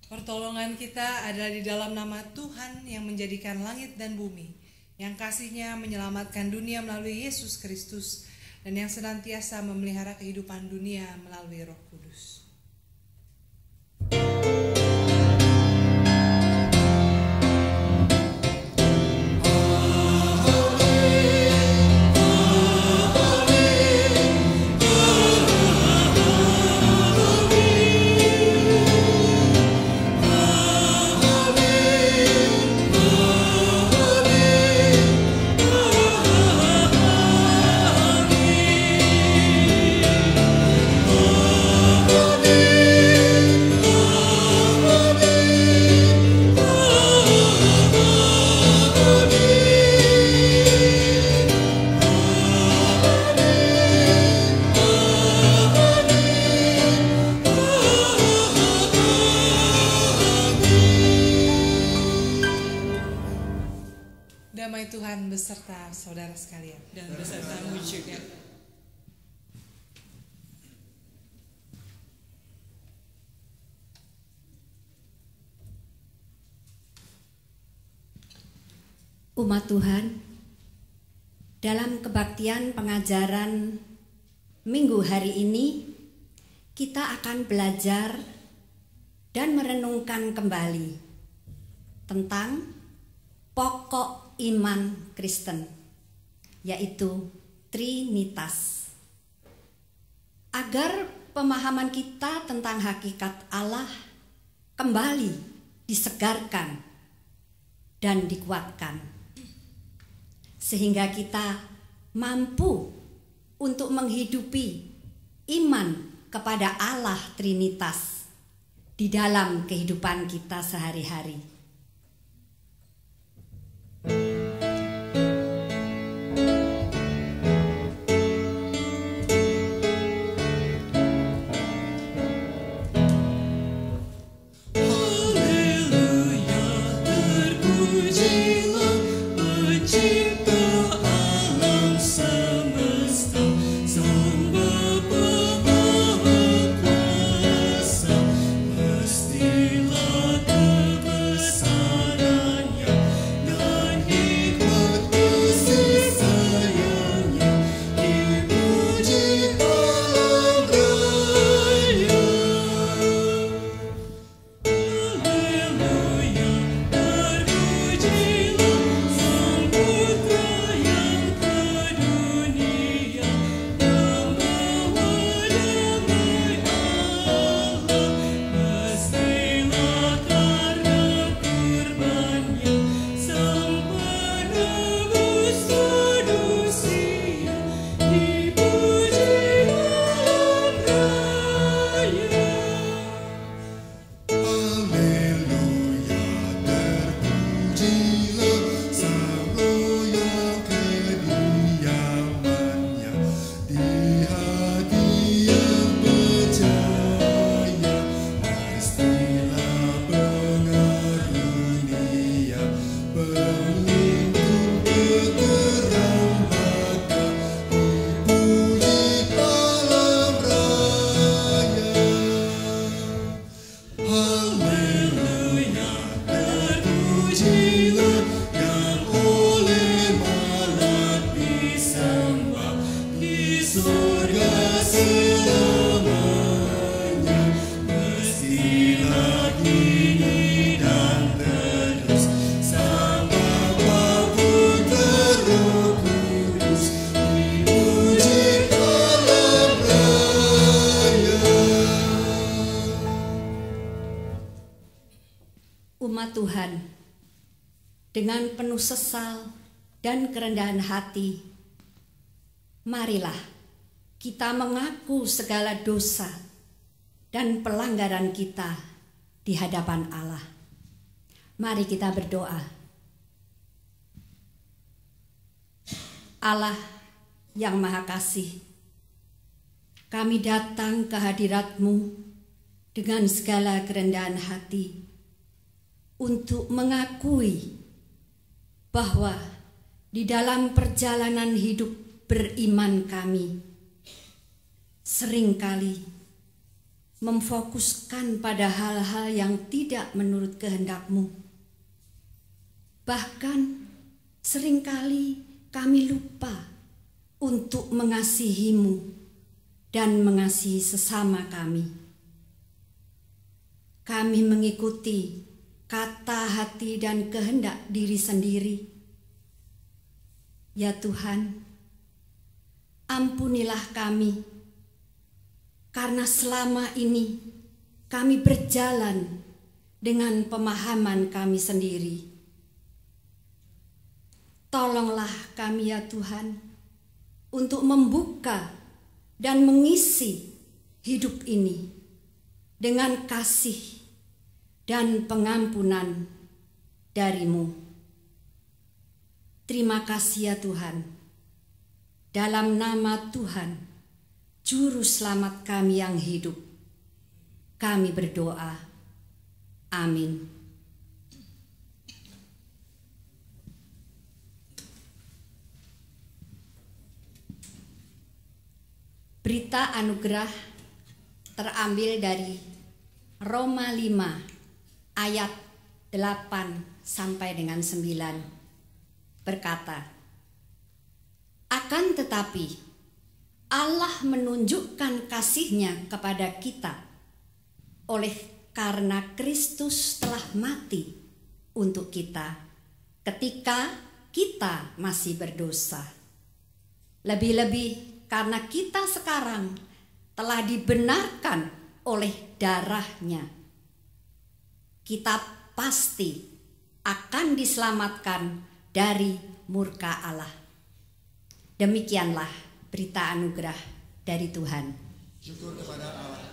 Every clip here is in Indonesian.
Pertolongan kita adalah di dalam nama Tuhan yang menjadikan langit dan bumi, yang kasih-Nya menyelamatkan dunia melalui Yesus Kristus, dan yang senantiasa memelihara kehidupan dunia melalui Roh Kudus. Damai Tuhan beserta saudara sekalian dan besertamu juga. Umat Tuhan, dalam kebaktian pengajaran minggu hari ini, kita akan belajar dan merenungkan kembali tentang pokok iman Kristen, yaitu Trinitas. Agar pemahaman kita tentang hakikat Allah kembali disegarkan dan dikuatkan, sehingga kita mampu untuk menghidupi iman kepada Allah Trinitas di dalam kehidupan kita sehari-hari. Umat Tuhan, dengan penuh sesal dan kerendahan hati, marilah kita mengaku segala dosa dan pelanggaran kita di hadapan Allah. Mari kita berdoa. Allah yang Maha Kasih, kami datang ke hadirat-Mu dengan segala kerendahan hati untuk mengakui bahwa di dalam perjalanan hidup beriman kami seringkali memfokuskan pada hal-hal yang tidak menurut kehendak-Mu. Bahkan seringkali kami lupa untuk mengasihi-Mu dan mengasihi sesama kami. Kami mengikuti kata, hati, dan kehendak diri sendiri. Ya Tuhan, ampunilah kami, karena selama ini kami berjalan dengan pemahaman kami sendiri. Tolonglah kami ya Tuhan, untuk membuka dan mengisi hidup ini dengan kasih dan pengampunan dari-Mu. Terima kasih ya Tuhan. Dalam nama Tuhan, Juru Selamat kami yang hidup, kami berdoa. Amin. Berita anugerah terambil dari Roma 5 ayat 8 sampai dengan 9 berkata, akan tetapi Allah menunjukkan kasih-Nya kepada kita oleh karena Kristus telah mati untuk kita ketika kita masih berdosa. Lebih-lebih karena kita sekarang telah dibenarkan oleh darah-Nya, kita pasti akan diselamatkan dari murka Allah. Demikianlah berita anugerah dari Tuhan. Syukur kepada Allah.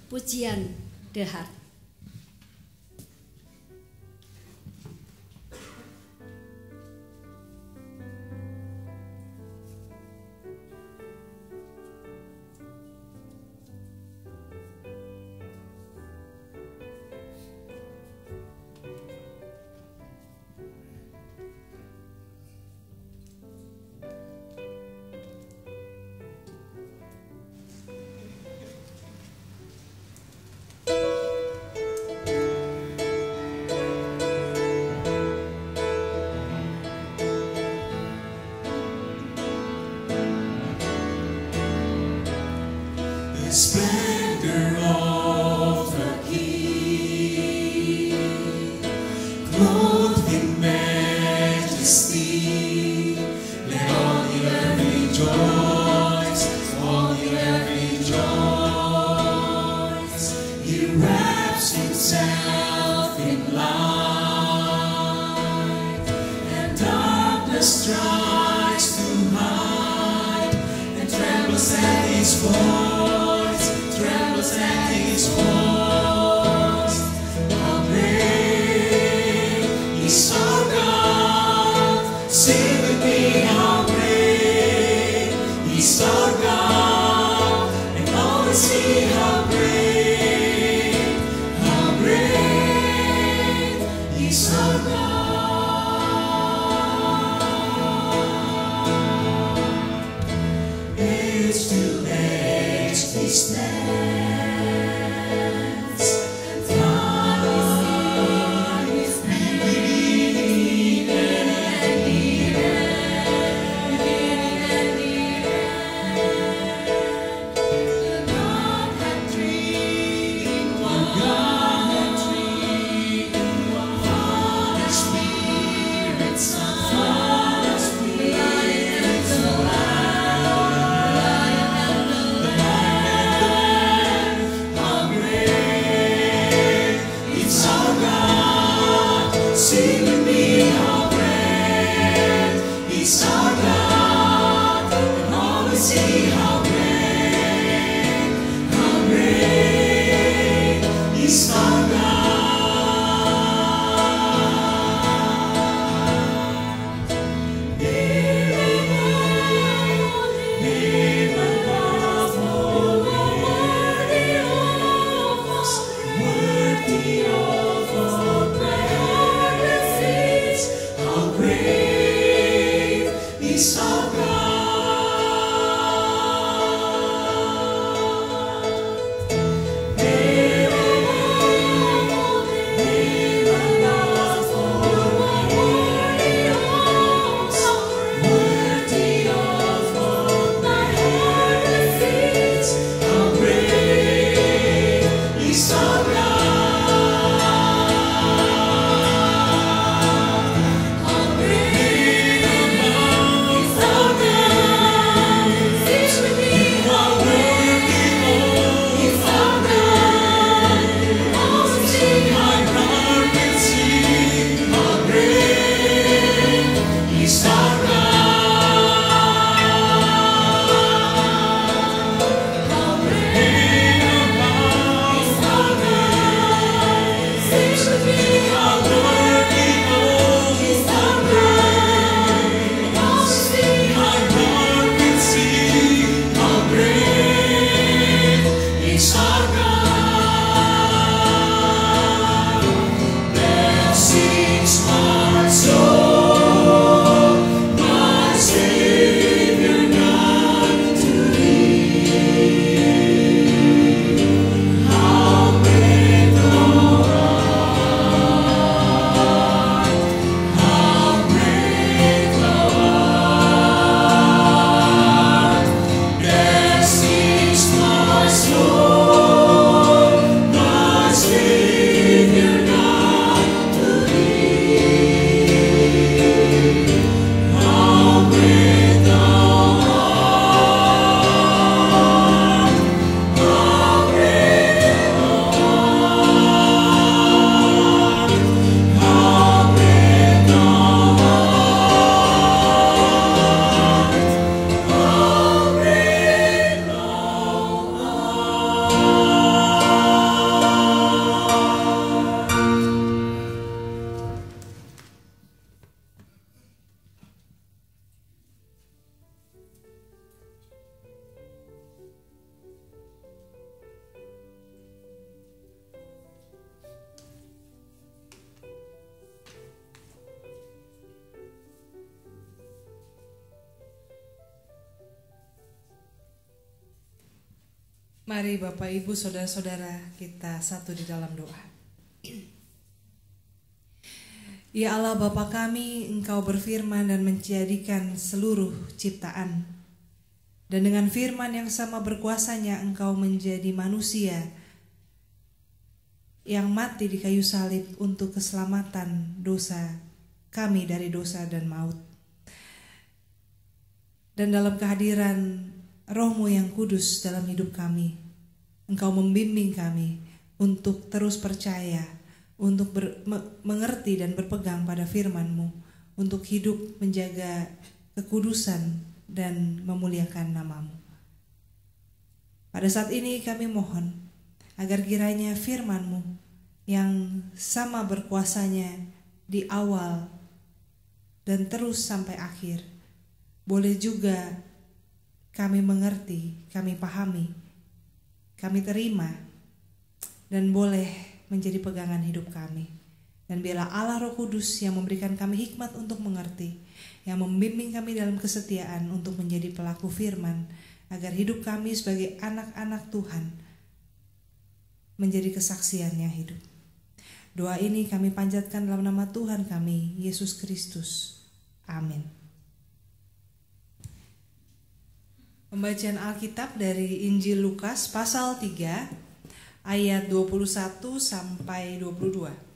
Pujian The Heart. Mari Bapak Ibu Saudara-saudara kita satu di dalam doa. Ya Allah Bapa kami, Engkau berfirman dan menjadikan seluruh ciptaan Dan dengan firman yang sama berkuasanya engkau menjadi manusia yang mati di kayu salib untuk keselamatan dosa kami dari dosa dan maut. Dan dalam kehadiran Roh-Mu yang kudus dalam hidup kami, engkau membimbing kami untuk terus percaya, untuk mengerti dan berpegang pada firman-Mu, untuk hidup menjaga kekudusan dan memuliakan nama-Mu. Pada saat ini kami mohon agar kiranya firman-Mu yang sama berkuasanya di awal dan terus sampai akhir, boleh juga kami mengerti, kami pahami, kami terima, dan boleh menjadi pegangan hidup kami. Dan biarlah Allah Roh Kudus yang memberikan kami hikmat untuk mengerti, yang membimbing kami dalam kesetiaan untuk menjadi pelaku firman, agar hidup kami sebagai anak-anak Tuhan menjadi kesaksian yang hidup. Doa ini kami panjatkan dalam nama Tuhan kami, Yesus Kristus. Amin. Pembacaan Alkitab dari Injil Lukas pasal 3 ayat 21 sampai 22.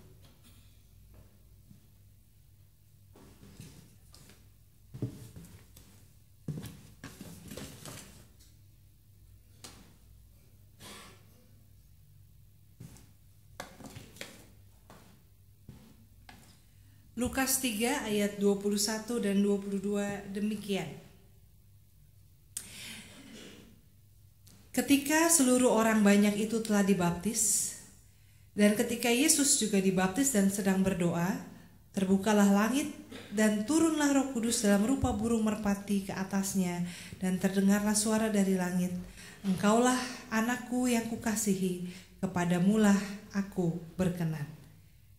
Lukas 3 ayat 21 dan 22 demikian. Ketika seluruh orang banyak itu telah dibaptis, dan ketika Yesus juga dibaptis dan sedang berdoa, terbukalah langit dan turunlah Roh Kudus dalam rupa burung merpati ke atasnya, dan terdengarlah suara dari langit, "Engkaulah anakku yang kukasihi, kepadamulah aku berkenan."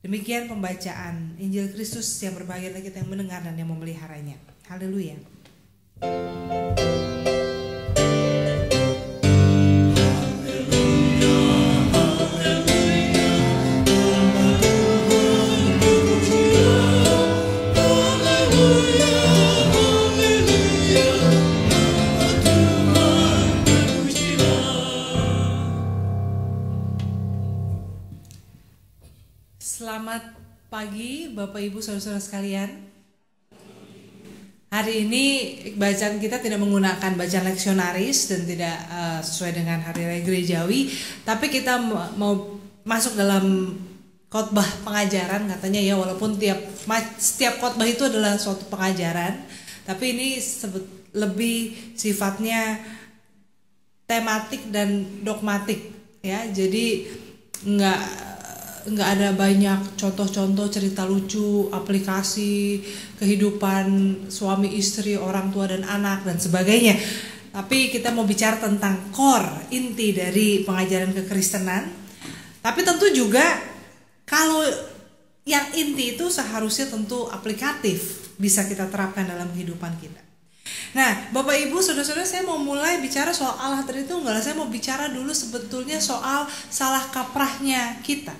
Demikian pembacaan Injil Kristus. Yang berbahagia kita yang mendengar dan yang memeliharanya. Haleluya. Selamat pagi Bapak Ibu Saudara-saudara sekalian. Hari ini bacaan kita tidak menggunakan bacaan leksionaris dan tidak sesuai dengan hari raya gerejawi, tapi kita mau masuk dalam khotbah pengajaran katanya ya, walaupun setiap khotbah itu adalah suatu pengajaran, tapi ini lebih sifatnya tematik dan dogmatik ya. Jadi nggak ada banyak contoh-contoh cerita lucu, aplikasi kehidupan suami istri, orang tua dan anak dan sebagainya. Tapi kita mau bicara tentang core, inti dari pengajaran kekristenan. Tapi tentu juga kalau yang inti itu seharusnya tentu aplikatif, bisa kita terapkan dalam kehidupan kita. Nah, Bapak Ibu, saudara-saudara, saya mau mulai bicara soal Allah Tritunggal. Saya mau bicara dulu sebetulnya soal salah kaprahnya kita.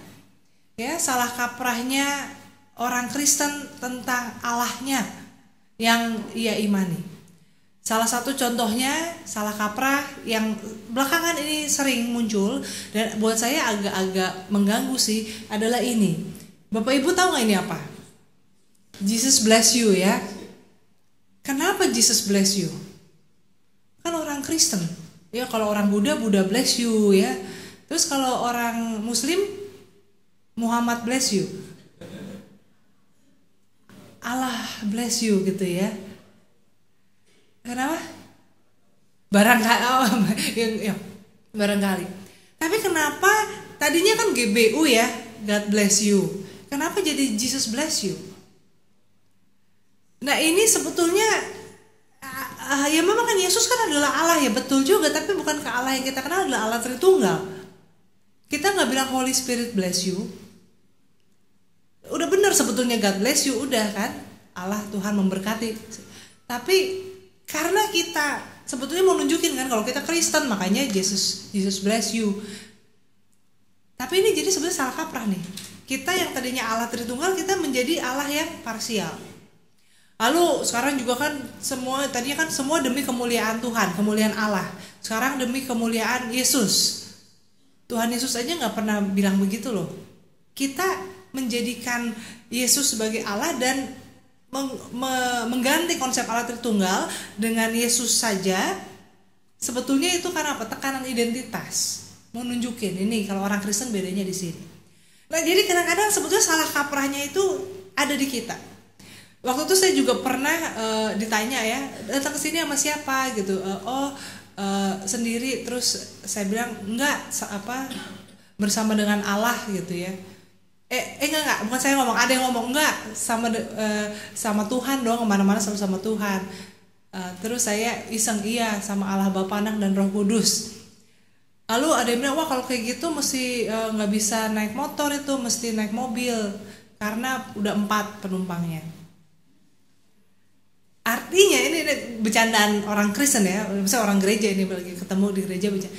Ya, salah kaprahnya orang Kristen tentang Allahnya yang ia imani. Salah satu contohnya salah kaprah yang belakangan ini sering muncul dan buat saya agak-agak mengganggu sih adalah ini. Bapak Ibu tahu nggak ini apa? Jesus bless you ya. Kenapa Jesus bless you? Kan orang Kristen. Ya, kalau orang Buddha bless you ya. Terus kalau orang Muslim Muhammad bless you, Allah bless you gitu ya. Kenapa? Barangkali. Tapi kenapa tadinya kan GBU ya, God bless you. Kenapa jadi Jesus bless you? Nah ini sebetulnya ya memang kan Yesus kan adalah Allah ya, betul juga. Tapi bukankah Allah yang kita kenal adalah Allah Tritunggal? Kita nggak bilang Holy Spirit bless you. Udah benar sebetulnya God bless you, udah kan, Allah Tuhan memberkati. Tapi karena kita sebetulnya mau nunjukin kan kalau kita Kristen, makanya Jesus bless you. Tapi ini jadi sebenarnya salah kaprah nih. Kita yang tadinya Allah Tritunggal, kita menjadi Allah yang parsial. Lalu sekarang juga kan tadinya kan semua demi kemuliaan Tuhan, kemuliaan Allah. Sekarang demi kemuliaan Yesus. Tuhan Yesus aja nggak pernah bilang begitu loh. Kita menjadikan Yesus sebagai Allah dan mengganti konsep Allah Tritunggal dengan Yesus saja. Sebetulnya itu karena apa? Tekanan identitas. Mau nunjukin ini kalau orang Kristen bedanya di sini. Nah, jadi kadang-kadang sebetulnya salah kaprahnya itu ada di kita. Waktu itu saya juga pernah ditanya ya, datang ke sini sama siapa gitu. Sendiri. Terus saya bilang enggak, bersama dengan Allah gitu ya. Enggak, bukan saya ngomong, ada yang ngomong enggak, sama Tuhan dong, kemana-mana selalu sama Tuhan. Terus saya iseng, iya sama Allah Bapa, Anak dan Roh Kudus. Lalu ada yang bilang, wah kalau kayak gitu mesti nggak bisa naik motor, itu mesti naik mobil karena udah 4 penumpangnya. Artinya ini bercandaan orang Kristen ya, misalnya orang gereja ini lagi ketemu di gereja bercanda,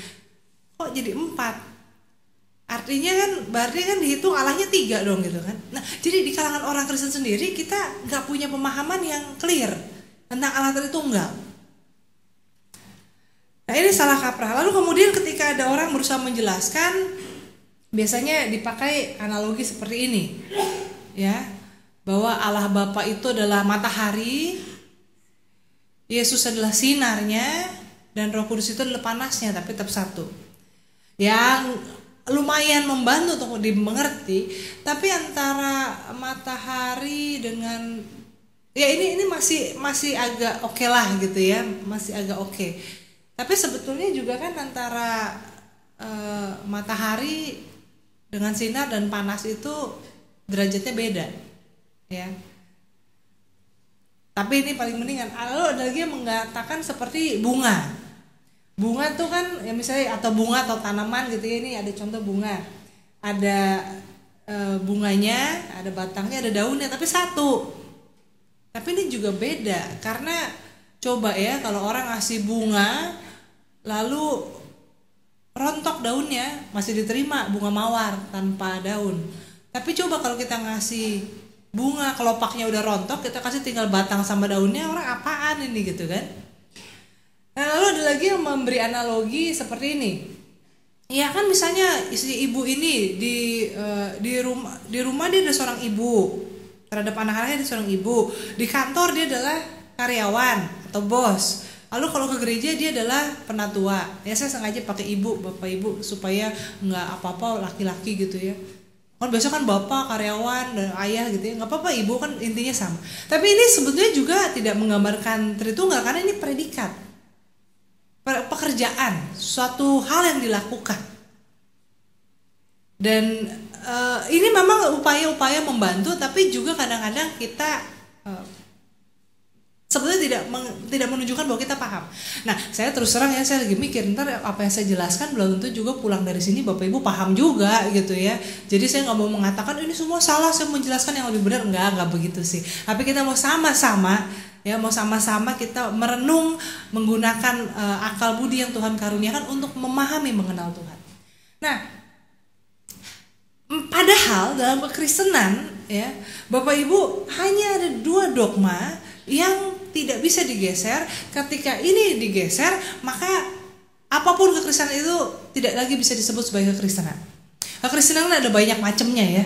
kok jadi 4? Artinya kan berarti kan dihitung Allahnya 3 dong gitu kan. Nah jadi di kalangan orang Kristen sendiri kita nggak punya pemahaman yang clear tentang Allah Tritunggal. Nah ini salah kaprah. Lalu kemudian ketika ada orang berusaha menjelaskan, biasanya dipakai analogi seperti ini ya, bahwa Allah Bapa itu adalah matahari, Yesus adalah sinarnya, dan Roh Kudus itu adalah panasnya, tapi tetap satu. Yang lumayan membantu untuk dimengerti, tapi antara matahari dengan ya ini masih agak oke lah gitu ya, masih agak oke. Tapi sebetulnya juga kan antara matahari dengan sinar dan panas itu derajatnya beda ya. Tapi ini paling mendingan. Lalu ada lagi yang mengatakan seperti bunga. Bunga tuh kan ya misalnya, atau bunga atau tanaman gitu ya, ini ada contoh bunga. Ada bunganya, ada batangnya, ada daunnya, tapi satu. Tapi ini juga beda, karena coba ya kalau orang ngasih bunga lalu rontok daunnya, masih diterima, bunga mawar tanpa daun. Tapi coba kalau kita ngasih bunga kelopaknya udah rontok, kita kasih tinggal batang sama daunnya, orang apaan ini gitu kan. Nah lalu ada lagi yang memberi analogi seperti ini. Ya kan misalnya istri ibu ini di rumah dia adalah seorang ibu, terhadap anak-anaknya dia seorang ibu, di kantor dia adalah karyawan atau bos. Lalu kalau ke gereja dia adalah penatua. Ya saya sengaja pakai ibu, bapak ibu supaya nggak apa-apa laki-laki gitu ya. Kan biasa kan bapak karyawan dan ayah gitu ya, nggak apa-apa, ibu kan intinya sama. Tapi ini sebetulnya juga tidak menggambarkan Tritunggal, karena ini predikat, pekerjaan, suatu hal yang dilakukan. Dan ini memang upaya-upaya membantu, tapi juga kadang-kadang kita sebetulnya tidak menunjukkan bahwa kita paham. Nah, saya terus terang ya, saya lagi mikir ntar apa yang saya jelaskan belum tentu juga pulang dari sini Bapak Ibu paham juga gitu ya. Jadi saya nggak mau mengatakan ini semua salah, saya menjelaskan yang lebih benar, nggak begitu sih. Tapi kita mau sama-sama kita merenung menggunakan akal budi yang Tuhan karuniakan untuk memahami mengenal Tuhan. Nah, padahal dalam kekristenan ya, Bapak Ibu hanya ada 2 dogma yang tidak bisa digeser. Ketika ini digeser, maka apapun kekristenan itu tidak lagi bisa disebut sebagai kekristenan. Kekristenan ada banyak macamnya ya.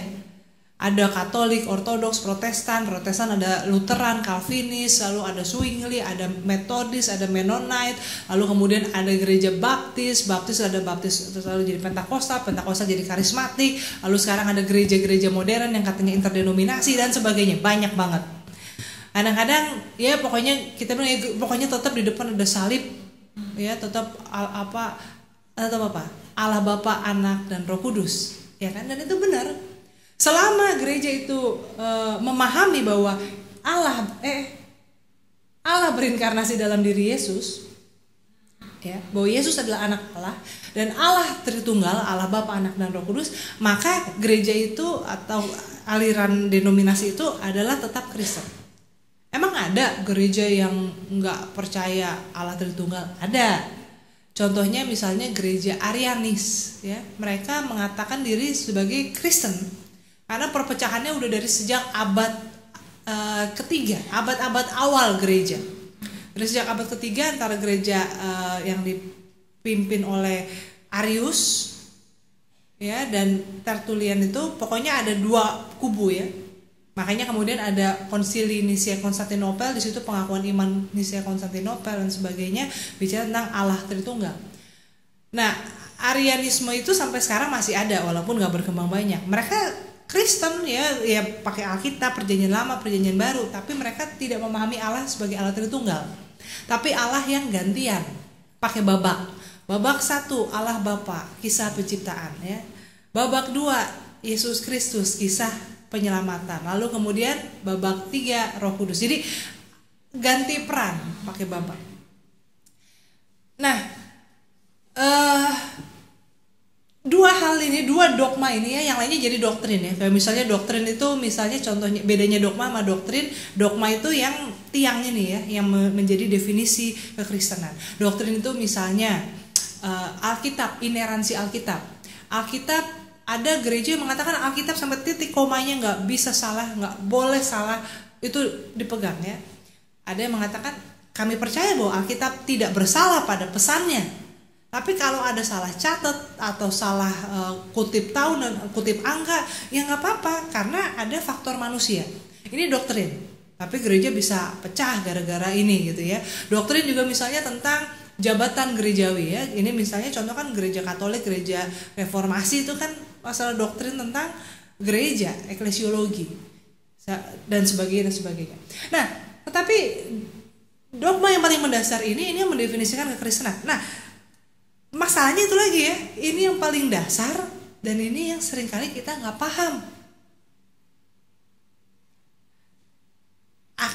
Ada Katolik, Ortodoks, Protestan ada Lutheran, Calvinis, lalu ada Zwingli, ada Metodis, ada Mennonite, lalu kemudian ada gereja Baptis ada Baptis, terus lalu jadi Pentakosta jadi karismatik, lalu sekarang ada gereja-gereja modern yang katanya interdenominasi dan sebagainya, banyak banget. Kadang-kadang ya pokoknya kita bilang ya, pokoknya tetap di depan ada salib ya, tetap Allah Bapa, Anak dan Roh Kudus ya kan, dan itu benar. Selama gereja itu memahami bahwa Allah berinkarnasi dalam diri Yesus ya, bahwa Yesus adalah anak Allah dan Allah Tritunggal, Allah Bapa, Anak dan Roh Kudus, maka gereja itu atau aliran denominasi itu adalah tetap Kristen. Emang ada gereja yang nggak percaya Allah Tritunggal? Ada. Contohnya misalnya gereja Arianis, ya, mereka mengatakan diri sebagai Kristen karena perpecahannya udah dari sejak abad ketiga, abad-abad awal gereja. Sejak abad ketiga antara gereja yang dipimpin oleh Arius ya dan Tertullian itu pokoknya ada dua kubu ya. Makanya kemudian ada Konsili Nicea Konstantinopel, di situ pengakuan iman Nicea Konstantinopel dan sebagainya bicara tentang Allah Tritunggal. Nah, Arianisme itu sampai sekarang masih ada walaupun nggak berkembang banyak. Mereka Kristen ya pakai Alkitab, Perjanjian Lama, Perjanjian Baru, tapi mereka tidak memahami Allah sebagai Allah Tritunggal. Tapi Allah yang gantian, pakai babak. Babak 1 Allah Bapa, kisah penciptaan ya. Babak 2 Yesus Kristus, kisah penyelamatan. Lalu kemudian babak 3 Roh Kudus. Jadi ganti peran pakai babak. Nah, dua hal ini, dua dogma ini ya, yang lainnya jadi doktrin ya. Kayak misalnya doktrin itu, misalnya contohnya bedanya dogma sama doktrin. Dogma itu yang tiang ini ya, yang menjadi definisi kekristenan. Doktrin itu misalnya Alkitab, ineransi Alkitab. Alkitab, ada gereja yang mengatakan Alkitab sampai titik komanya nggak bisa salah, nggak boleh salah, itu dipegang ya. Ada yang mengatakan kami percaya bahwa Alkitab tidak bersalah pada pesannya. Tapi kalau ada salah catat atau salah kutip tahun dan kutip angka, ya nggak apa-apa karena ada faktor manusia. Ini doktrin. Tapi gereja bisa pecah gara-gara ini gitu ya. Doktrin juga misalnya tentang jabatan gerejawi ya. Ini misalnya contoh kan gereja Katolik, gereja Reformasi itu kan masalah doktrin tentang gereja, eklesiologi dan sebagainya dan sebagainya. Nah, tetapi dogma yang paling mendasar ini yang mendefinisikan kekristenan. Nah, masalahnya itu lagi ya, ini yang paling dasar dan ini yang seringkali kita nggak paham.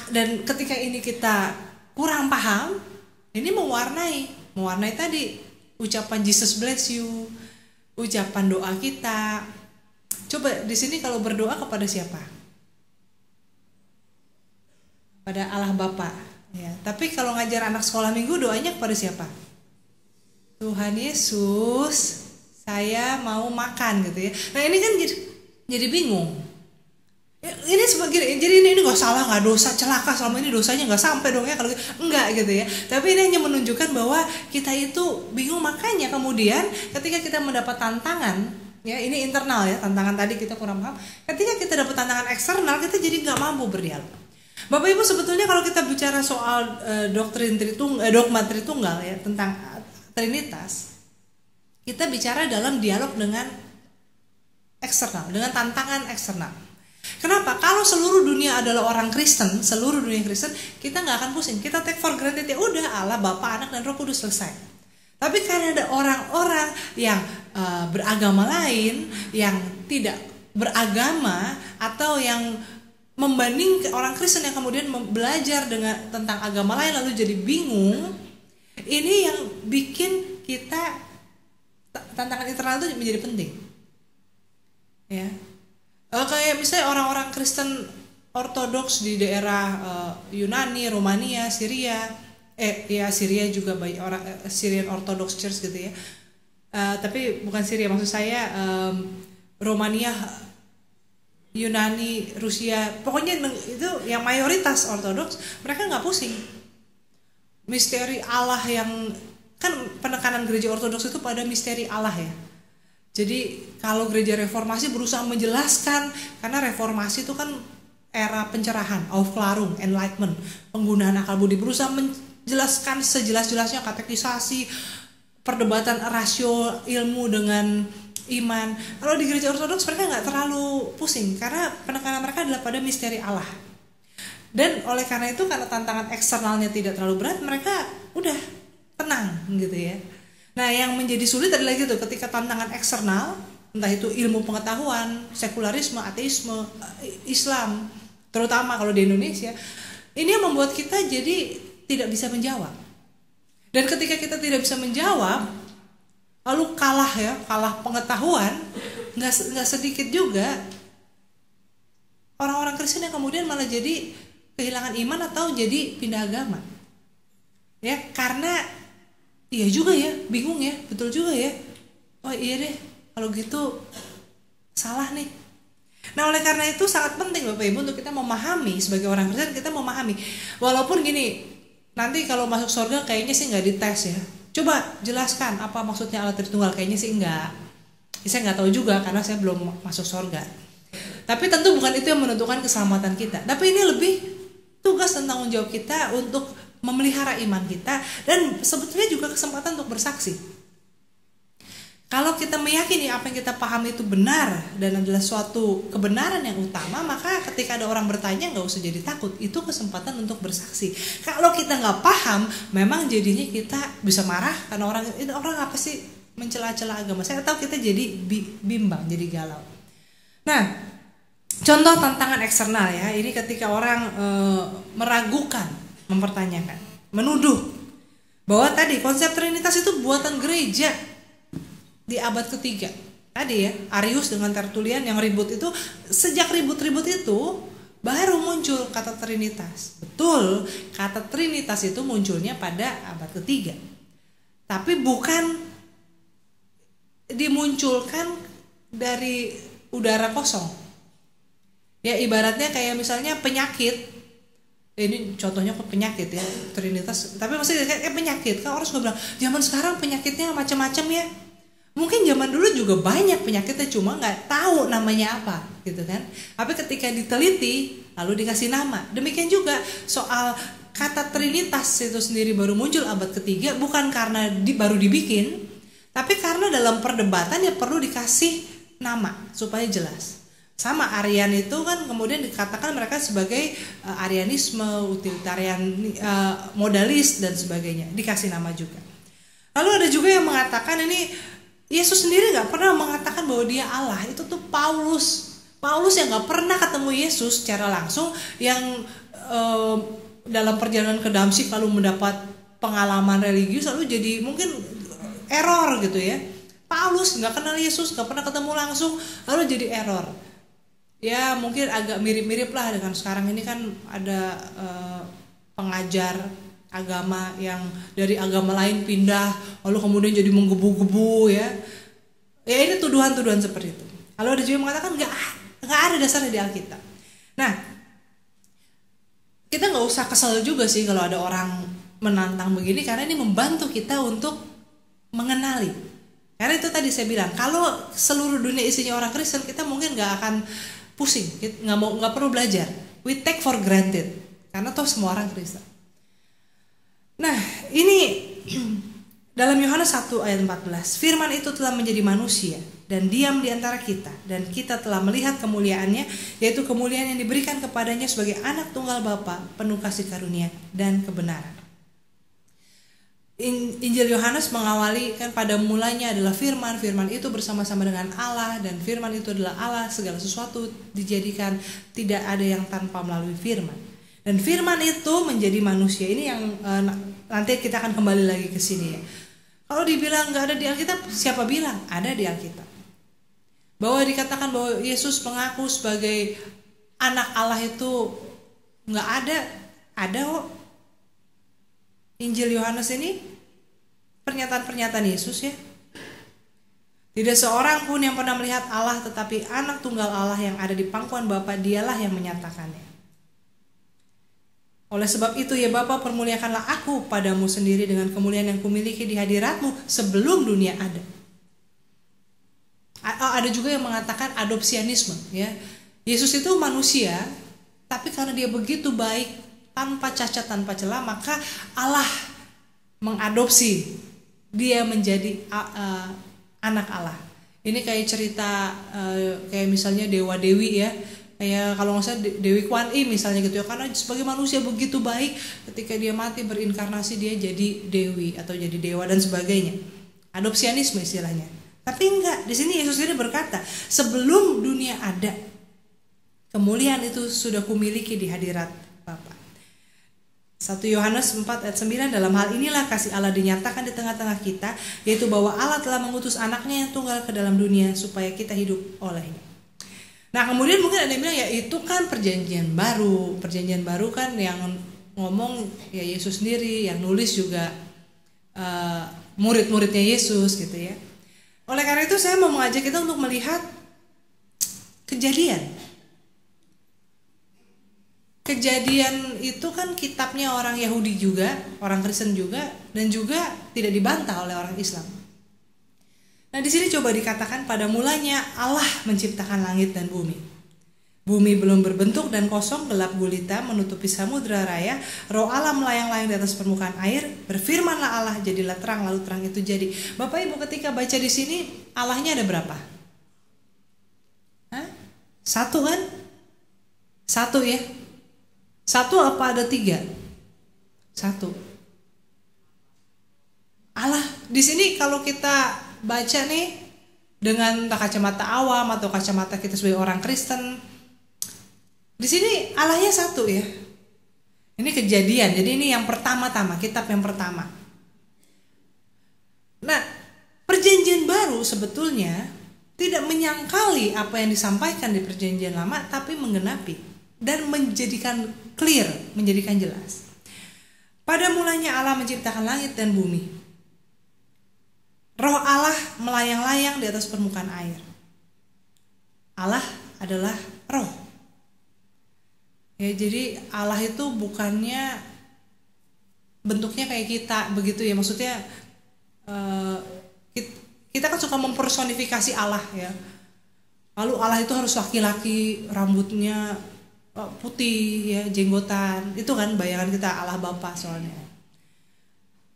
Dan ketika ini kita kurang paham, ini mewarnai tadi ucapan Jesus bless you, ucapan doa kita. Coba di sini kalau berdoa kepada siapa? Pada Allah Bapa. Ya. Tapi kalau ngajar anak sekolah minggu doanya kepada siapa? Tuhan Yesus, saya mau makan gitu ya. Nah ini kan jadi bingung. Ini sebagai jadi ini nggak salah, nggak dosa, celaka selama ini dosanya nggak sampai dong ya kalau enggak gitu ya. Tapi ini hanya menunjukkan bahwa kita itu bingung. Makanya kemudian ketika kita mendapat tantangan ya, ini internal ya, tantangan tadi kita kurang paham. Ketika kita dapat tantangan eksternal, kita jadi nggak mampu berdialog. Bapak Ibu, sebetulnya kalau kita bicara soal doktrin dogma Tritunggal ya, tentang Trinitas, kita bicara dalam dialog dengan eksternal, dengan tantangan eksternal. Kenapa? Kalau seluruh dunia adalah orang Kristen, seluruh dunia Kristen, kita nggak akan pusing. Kita take for granted ya udah Allah, Bapa, Anak dan Roh Kudus, selesai. Tapi karena ada orang-orang yang beragama lain, yang tidak beragama atau yang membanding orang Kristen yang kemudian belajar tentang agama lain lalu jadi bingung, ini yang bikin kita tantangan internal itu menjadi penting. Ya. Kayak misalnya orang-orang Kristen Ortodoks di daerah Yunani, Romania, Syria, Syria juga banyak orang Syrian Orthodox Church gitu ya. Tapi bukan Syria, maksud saya Romania, Yunani, Rusia, pokoknya itu yang mayoritas Ortodoks, mereka nggak pusing. Misteri Allah yang kan penekanan gereja Ortodoks itu pada misteri Allah ya. Jadi kalau gereja Reformasi berusaha menjelaskan, karena Reformasi itu kan era pencerahan, Aufklärung, Enlightenment, penggunaan akal budi, berusaha menjelaskan sejelas-jelasnya katekisasi, perdebatan rasio ilmu dengan iman. Kalau di gereja Ortodoks mereka nggak terlalu pusing, karena penekanan mereka adalah pada misteri Allah. Dan oleh karena itu, karena tantangan eksternalnya tidak terlalu berat, mereka udah tenang gitu ya. Nah yang menjadi sulit adalah gitu, ketika tantangan eksternal, entah itu ilmu pengetahuan, sekularisme, ateisme, Islam, terutama kalau di Indonesia, ini yang membuat kita jadi tidak bisa menjawab. Dan ketika kita tidak bisa menjawab, lalu kalah pengetahuan, nggak sedikit juga orang-orang Kristen yang kemudian malah jadi kehilangan iman atau jadi pindah agama. Ya, karena iya juga ya, bingung ya, betul juga ya. Oh iya deh, kalau gitu salah nih. Nah, oleh karena itu sangat penting Bapak Ibu untuk kita memahami, sebagai orang Kristen kita memahami. Walaupun gini, nanti kalau masuk surga kayaknya sih nggak dites ya. Coba jelaskan apa maksudnya Allah Tritunggal, kayaknya sih enggak. Saya nggak tahu juga karena saya belum masuk surga. Tapi tentu bukan itu yang menentukan keselamatan kita. Tapi ini lebih tugas dan tanggung jawab kita untuk memelihara iman kita, dan sebetulnya juga kesempatan untuk bersaksi. Kalau kita meyakini apa yang kita pahami itu benar dan adalah suatu kebenaran yang utama, maka ketika ada orang bertanya nggak usah jadi takut, itu kesempatan untuk bersaksi. Kalau kita nggak paham, memang jadinya kita bisa marah karena orang apa sih mencela-cela agama saya, atau kita jadi bimbang, jadi galau. Nah, contoh tantangan eksternal ya, ini ketika orang meragukan, mempertanyakan, menuduh bahwa tadi konsep Trinitas itu buatan gereja di abad ketiga. Tadi ya, Arius dengan Tertullian yang ribut itu, sejak ribut-ribut itu baru muncul kata Trinitas. Betul, kata Trinitas itu munculnya pada abad ketiga. Tapi bukan dimunculkan dari udara kosong. Ya, ibaratnya kayak misalnya penyakit. Ini contohnya kok penyakit ya, Trinitas. Tapi maksudnya kayak penyakit. Kan orang suka bilang, zaman sekarang penyakitnya macam-macam ya. Mungkin zaman dulu juga banyak penyakitnya, cuma nggak tahu namanya apa, gitu kan. Tapi ketika diteliti, lalu dikasih nama. Demikian juga soal kata Trinitas itu sendiri baru muncul abad ketiga, bukan karena baru dibikin, tapi karena dalam perdebatan ya perlu dikasih nama supaya jelas. Sama Arian itu kan kemudian dikatakan mereka sebagai Arianisme, utilitarian, modalis dan sebagainya, dikasih nama juga. Lalu ada juga yang mengatakan ini Yesus sendiri nggak pernah mengatakan bahwa dia Allah. Itu tuh Paulus yang nggak pernah ketemu Yesus secara langsung, yang dalam perjalanan ke Damsyik lalu mendapat pengalaman religius lalu jadi mungkin error gitu ya. Paulus nggak kenal Yesus, nggak pernah ketemu langsung, lalu jadi error. Ya mungkin agak mirip-mirip lah dengan sekarang ini kan ada pengajar agama yang dari agama lain pindah lalu kemudian jadi menggebu-gebu ya. Ya ini tuduhan-tuduhan seperti itu. Lalu ada juga yang mengatakan nggak ada dasarnya di Alkitab. Nah, kita nggak usah kesal juga sih kalau ada orang menantang begini, karena ini membantu kita untuk mengenali. Karena itu tadi saya bilang, kalau seluruh dunia isinya orang Kristen, kita mungkin nggak akan pusing, nggak perlu belajar. We take for granted karena toh semua orang Kristen. Nah, ini dalam Yohanes 1 ayat 14, firman itu telah menjadi manusia dan diam di antara kita, dan kita telah melihat kemuliaannya, yaitu kemuliaan yang diberikan kepadanya sebagai anak tunggal Bapa, penuh kasih karunia dan kebenaran. Injil Yohanes mengawali kan pada mulanya adalah firman, firman itu bersama-sama dengan Allah, dan firman itu adalah Allah, segala sesuatu dijadikan, tidak ada yang tanpa melalui firman. Dan firman itu menjadi manusia. Ini yang nanti kita akan kembali lagi ke sini ya. Kalau dibilang nggak ada di Alkitab, siapa bilang? Ada di Alkitab. Bahwa dikatakan bahwa Yesus mengaku sebagai anak Allah itu nggak ada. Ada kok. Injil Yohanes ini pernyataan-pernyataan Yesus ya. Tidak seorang pun yang pernah melihat Allah, tetapi anak tunggal Allah yang ada di pangkuan Bapa, dialah yang menyatakannya. Oleh sebab itu ya Bapa, permuliakanlah aku padamu sendiri dengan kemuliaan yang kumiliki di hadiratmu sebelum dunia ada. Ada juga yang mengatakan adopsianisme ya. Yesus itu manusia, tapi karena dia begitu baik, tanpa cacat, tanpa celah, maka Allah mengadopsi dia menjadi anak Allah. Ini kayak cerita kayak misalnya dewa dewi ya. Kayak kalau nggak salah Dewi Kuan Im misalnya gitu ya, karena sebagai manusia begitu baik, ketika dia mati berinkarnasi dia jadi dewi atau jadi dewa dan sebagainya. Adopsianisme istilahnya. Tapi enggak, di sini Yesus sendiri berkata, sebelum dunia ada, kemuliaan itu sudah kumiliki di hadirat Bapa. 1 Yohanes 4 ayat 9, dalam hal inilah kasih Allah dinyatakan di tengah-tengah kita, yaitu bahwa Allah telah mengutus anaknya yang tunggal ke dalam dunia supaya kita hidup olehnya. Nah kemudian mungkin ada yang bilang ya itu kan perjanjian baru kan yang ngomong ya Yesus sendiri, yang nulis juga murid-muridnya Yesus gitu ya. Oleh karena itu saya mau mengajak kita untuk melihat Kejadian. Kejadian itu kan kitabnya orang Yahudi juga, orang Kristen juga, dan juga tidak dibantah oleh orang Islam. Nah, di sini coba dikatakan pada mulanya Allah menciptakan langit dan bumi. Bumi belum berbentuk dan kosong, gelap gulita menutupi samudra raya. Roh Allah melayang-layang di atas permukaan air. Berfirmanlah Allah, jadilah terang, lalu terang itu jadi. Bapak Ibu ketika baca di sini, Allahnya ada berapa? Hah? Satu kan? Satu ya? Satu apa ada tiga? Satu. Allah di sini kalau kita baca nih dengan kacamata awam atau kacamata kita sebagai orang Kristen, di sini Allahnya satu ya. Ini Kejadian. Jadi ini yang pertama-tama, kitab yang pertama. Nah, Perjanjian Baru sebetulnya tidak menyangkali apa yang disampaikan di Perjanjian Lama, tapi menggenapi dan menjadikan clear, menjadikan jelas. Pada mulanya Allah menciptakan langit dan bumi. Roh Allah melayang-layang di atas permukaan air. Allah adalah roh. Ya, jadi Allah itu bukannya bentuknya kayak kita begitu ya. Maksudnya kita kan suka mempersonifikasi Allah ya. Lalu Allah itu harus laki-laki, rambutnya putih ya, jenggotan. Itu kan bayangan kita Allah Bapa soalnya.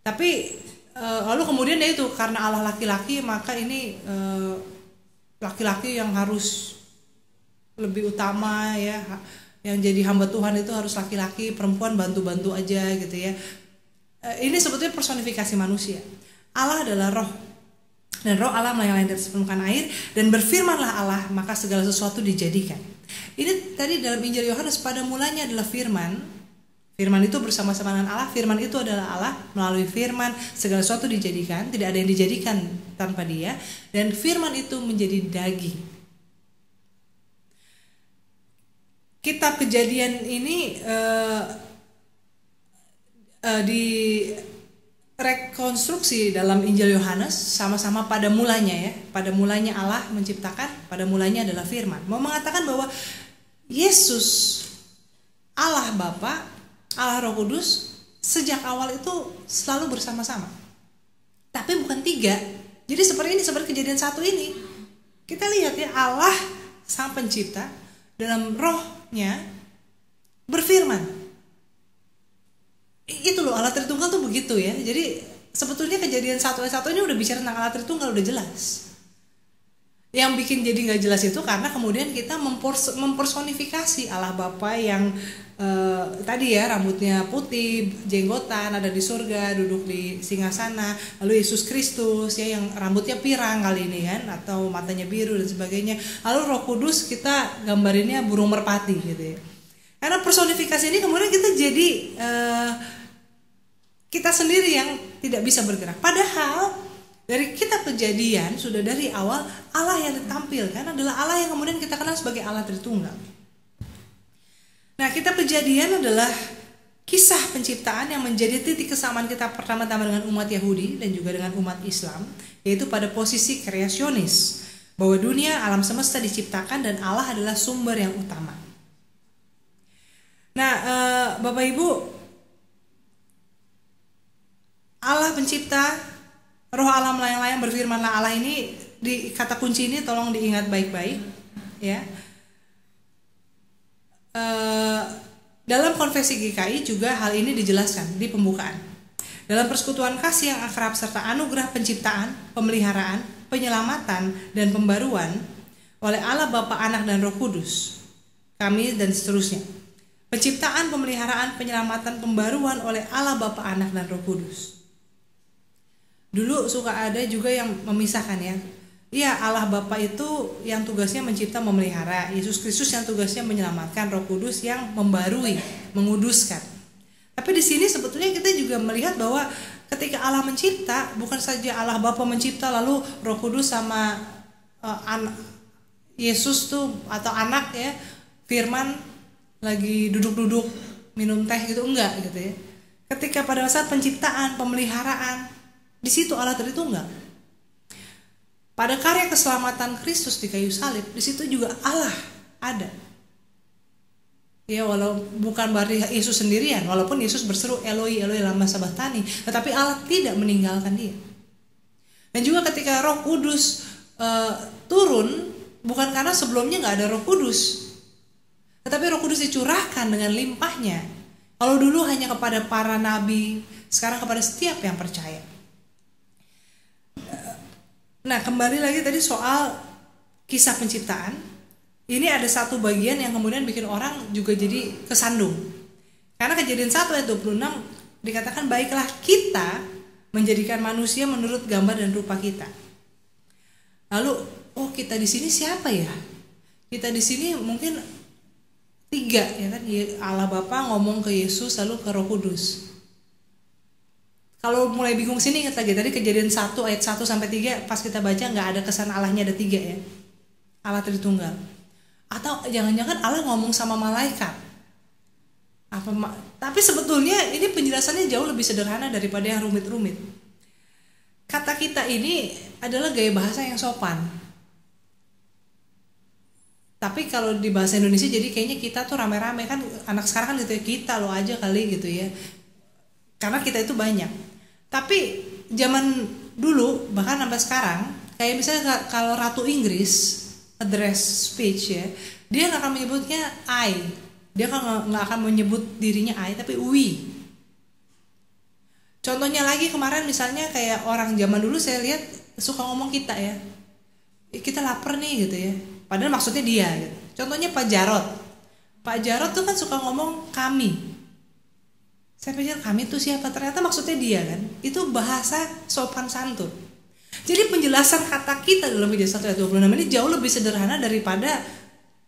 Tapi lalu kemudian ya itu karena Allah laki-laki, maka ini laki-laki yang harus lebih utama ya. Yang jadi hamba Tuhan itu harus laki-laki, perempuan bantu-bantu aja gitu ya. Ini sebetulnya personifikasi manusia. Allah adalah roh. Dan roh Allah melayang-layang di atas permukaan air, dan berfirmanlah Allah, maka segala sesuatu dijadikan. Ini tadi dalam Injil Yohanes, pada mulanya adalah firman. Firman itu bersama-sama dengan Allah. Firman itu adalah Allah. Melalui firman segala sesuatu dijadikan. Tidak ada yang dijadikan tanpa Dia. Dan firman itu menjadi daging. Kitab Kejadian ini rekonstruksi dalam Injil Yohanes sama-sama pada mulanya ya. Pada mulanya Allah menciptakan, pada mulanya adalah firman. Mau mengatakan bahwa Yesus, Allah Bapa, Allah Roh Kudus sejak awal itu selalu bersama-sama. Tapi bukan tiga. Jadi seperti ini, seperti Kejadian 1 ini. Kita lihat ya, Allah Sang Pencipta dalam rohnya berfirman. Itu loh, Allah Tritunggal tuh begitu ya. Jadi sebetulnya Kejadian 1 ayat 1 ini udah bicara tentang Allah Tritunggal, udah jelas. Yang bikin jadi gak jelas itu karena kemudian kita mempersonifikasi Allah Bapa yang tadi ya, rambutnya putih, jenggotan, ada di surga, duduk di singgasana. Lalu Yesus Kristus ya, yang rambutnya pirang kali ini kan, atau matanya biru dan sebagainya. Lalu Roh Kudus kita gambarinnya burung merpati gitu ya. Karena personifikasi ini kemudian kita jadi kita sendiri yang tidak bisa bergerak. Padahal dari kitab Kejadian sudah dari awal Allah yang ditampilkan adalah Allah yang kemudian kita kenal sebagai Allah Tritunggal. Nah, kitab Kejadian adalah kisah penciptaan yang menjadi titik kesamaan kita pertama-tama dengan umat Yahudi dan juga dengan umat Islam, yaitu pada posisi kreasionis, bahwa dunia alam semesta diciptakan dan Allah adalah sumber yang utama. Nah, Bapak Ibu, Allah pencipta, roh Allah melayang-layang, berfirmanlah Allah ini, di kata kunci ini tolong diingat baik-baik ya. Dalam konfesi GKI juga hal ini dijelaskan di pembukaan. Dalam persekutuan kasih yang akrab serta anugerah penciptaan, pemeliharaan, penyelamatan, dan pembaruan oleh Allah Bapa, Anak, dan Roh Kudus, kami dan seterusnya. Penciptaan, pemeliharaan, penyelamatan, pembaruan oleh Allah Bapa, Anak, dan Roh Kudus. Dulu suka ada juga yang memisahkan ya. Iya, Allah Bapa itu yang tugasnya mencipta, memelihara. Yesus Kristus yang tugasnya menyelamatkan. Roh Kudus yang membarui, menguduskan. Tapi di sini sebetulnya kita juga melihat bahwa ketika Allah mencipta, bukan saja Allah Bapa mencipta lalu Roh Kudus sama Yesus tuh atau anak ya, firman lagi duduk-duduk minum teh gitu, enggak gitu ya. Ketika pada saat penciptaan, pemeliharaan, di situ Allah Tritunggal. pada karya keselamatan Kristus di kayu salib, di situ juga Allah ada. Ya, walau bukan berarti Yesus sendirian, walaupun Yesus berseru Eloi Eloi lama sabachthani, tetapi Allah tidak meninggalkan dia. Dan juga ketika Roh Kudus turun, bukan karena sebelumnya nggak ada Roh Kudus, tetapi Roh Kudus dicurahkan dengan limpahnya. Kalau dulu hanya kepada para nabi, sekarang kepada setiap yang percaya. Nah, kembali lagi tadi soal kisah penciptaan. Ini ada satu bagian yang kemudian bikin orang juga jadi kesandung. Karena Kejadian 1 ayat 26 dikatakan, baiklah kita menjadikan manusia menurut gambar dan rupa kita. Lalu, kita di sini siapa ya? Kita di sini mungkin 3, ya kan? Allah Bapa ngomong ke Yesus, lalu ke Roh Kudus. Kalau mulai bingung sini, ingat lagi tadi Kejadian 1 ayat 1 sampai 3 pas kita baca nggak ada kesan Allahnya ada 3 ya. Allah Tritunggal. Atau jangan-jangan Allah ngomong sama malaikat. Tapi sebetulnya ini penjelasannya jauh lebih sederhana daripada yang rumit-rumit. Kata kita ini adalah gaya bahasa yang sopan. Tapi kalau di bahasa Indonesia jadi kayaknya kita tuh rame-rame, kan anak sekarang kan gitu ya, kita lo aja kali gitu ya. Karena kita itu banyak. Tapi zaman dulu bahkan sampai sekarang, kayak misalnya kalau Ratu Inggris address speech ya, dia nggak akan menyebutnya I, dia nggak akan menyebut dirinya I, tapi we. Contohnya lagi kemarin misalnya kayak orang zaman dulu saya lihat suka ngomong kita ya, kita lapar nih gitu ya, padahal maksudnya dia gitu. Contohnya Pak Jarod tuh kan suka ngomong kami. Saya pikir kami itu siapa, ternyata maksudnya dia kan. Itu bahasa sopan santun. Jadi penjelasan kata kita dalam Kejadian 1 ayat 26 ini jauh lebih sederhana daripada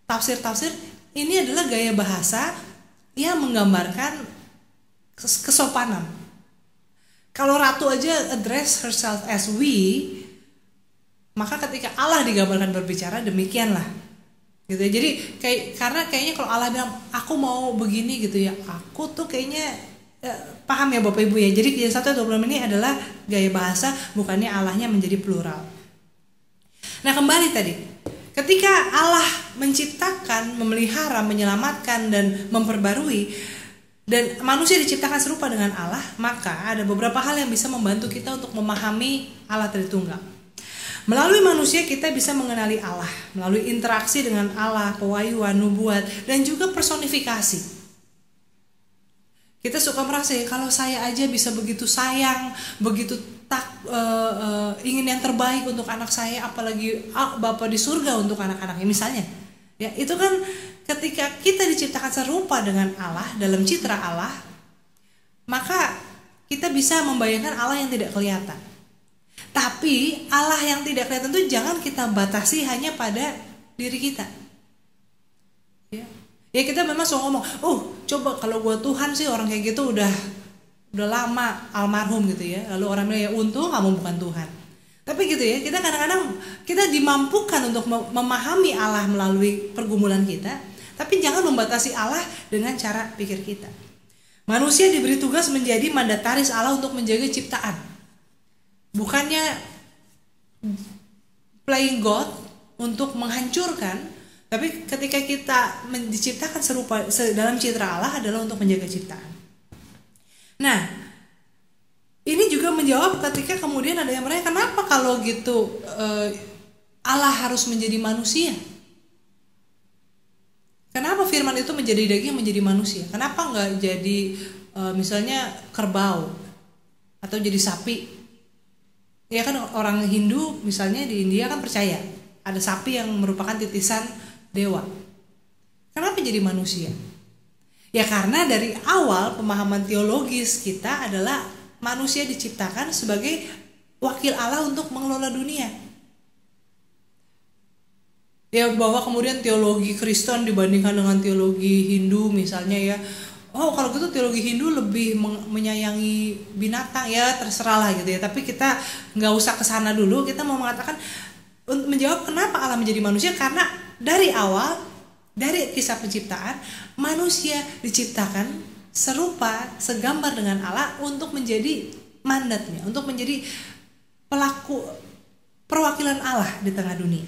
tafsir-tafsir. Ini adalah gaya bahasa yang menggambarkan kesopanan. Kalau ratu aja address herself as we, maka ketika Allah digambarkan berbicara demikianlah. Gitu ya. Jadi karena kayaknya kalau Allah bilang aku mau begini gitu ya, aku tuh kayaknya paham ya Bapak Ibu ya. Jadi Kejadian 1 ayat 26 ini adalah gaya bahasa, bukannya Allahnya menjadi plural. Nah, kembali tadi, ketika Allah menciptakan, memelihara, menyelamatkan dan memperbarui, dan manusia diciptakan serupa dengan Allah, maka ada beberapa hal yang bisa membantu kita untuk memahami Allah Tritunggal. Melalui manusia kita bisa mengenali Allah, melalui interaksi dengan Allah, pewahyuan, nubuat, dan juga personifikasi. Kita suka merasa ya, kalau saya aja bisa begitu sayang, begitu ingin yang terbaik untuk anak saya, apalagi Bapa di surga untuk anak-anaknya misalnya. Ya, itu kan ketika kita diciptakan serupa dengan Allah dalam citra Allah, maka kita bisa membayangkan Allah yang tidak kelihatan. Tapi Allah yang tidak kelihatan itu jangan kita batasi hanya pada diri kita. Ya kita memang suka ngomong, coba kalau gua Tuhan sih orang kayak gitu udah lama almarhum gitu ya. Lalu orang bilang ya untung kamu bukan Tuhan. Tapi gitu ya, kita kadang-kadang kita dimampukan untuk memahami Allah melalui pergumulan kita, tapi jangan membatasi Allah dengan cara pikir kita. Manusia diberi tugas menjadi mandataris Allah untuk menjaga ciptaan. Bukannya playing God untuk menghancurkan. Tapi ketika kita diciptakan serupa dalam citra Allah adalah untuk menjaga ciptaan. Nah, ini juga menjawab ketika kemudian ada yang bertanya, kenapa kalau gitu Allah harus menjadi manusia? Kenapa firman itu menjadi daging menjadi manusia? Kenapa nggak jadi misalnya kerbau atau jadi sapi? Ya kan orang Hindu misalnya di India kan percaya ada sapi yang merupakan titisan dewa. Kenapa jadi manusia? Ya karena dari awal pemahaman teologis kita adalah manusia diciptakan sebagai wakil Allah untuk mengelola dunia. Ya bahwa kemudian teologi Kristen dibandingkan dengan teologi Hindu misalnya ya, kalau gitu teologi Hindu lebih menyayangi binatang, ya terserah lah gitu ya. Tapi kita nggak usah kesana dulu. Kita mau mengatakan menjawab kenapa Allah menjadi manusia, karena dari awal, dari kisah penciptaan, manusia diciptakan serupa, segambar dengan Allah untuk menjadi mandatnya, untuk menjadi perwakilan Allah di tengah dunia.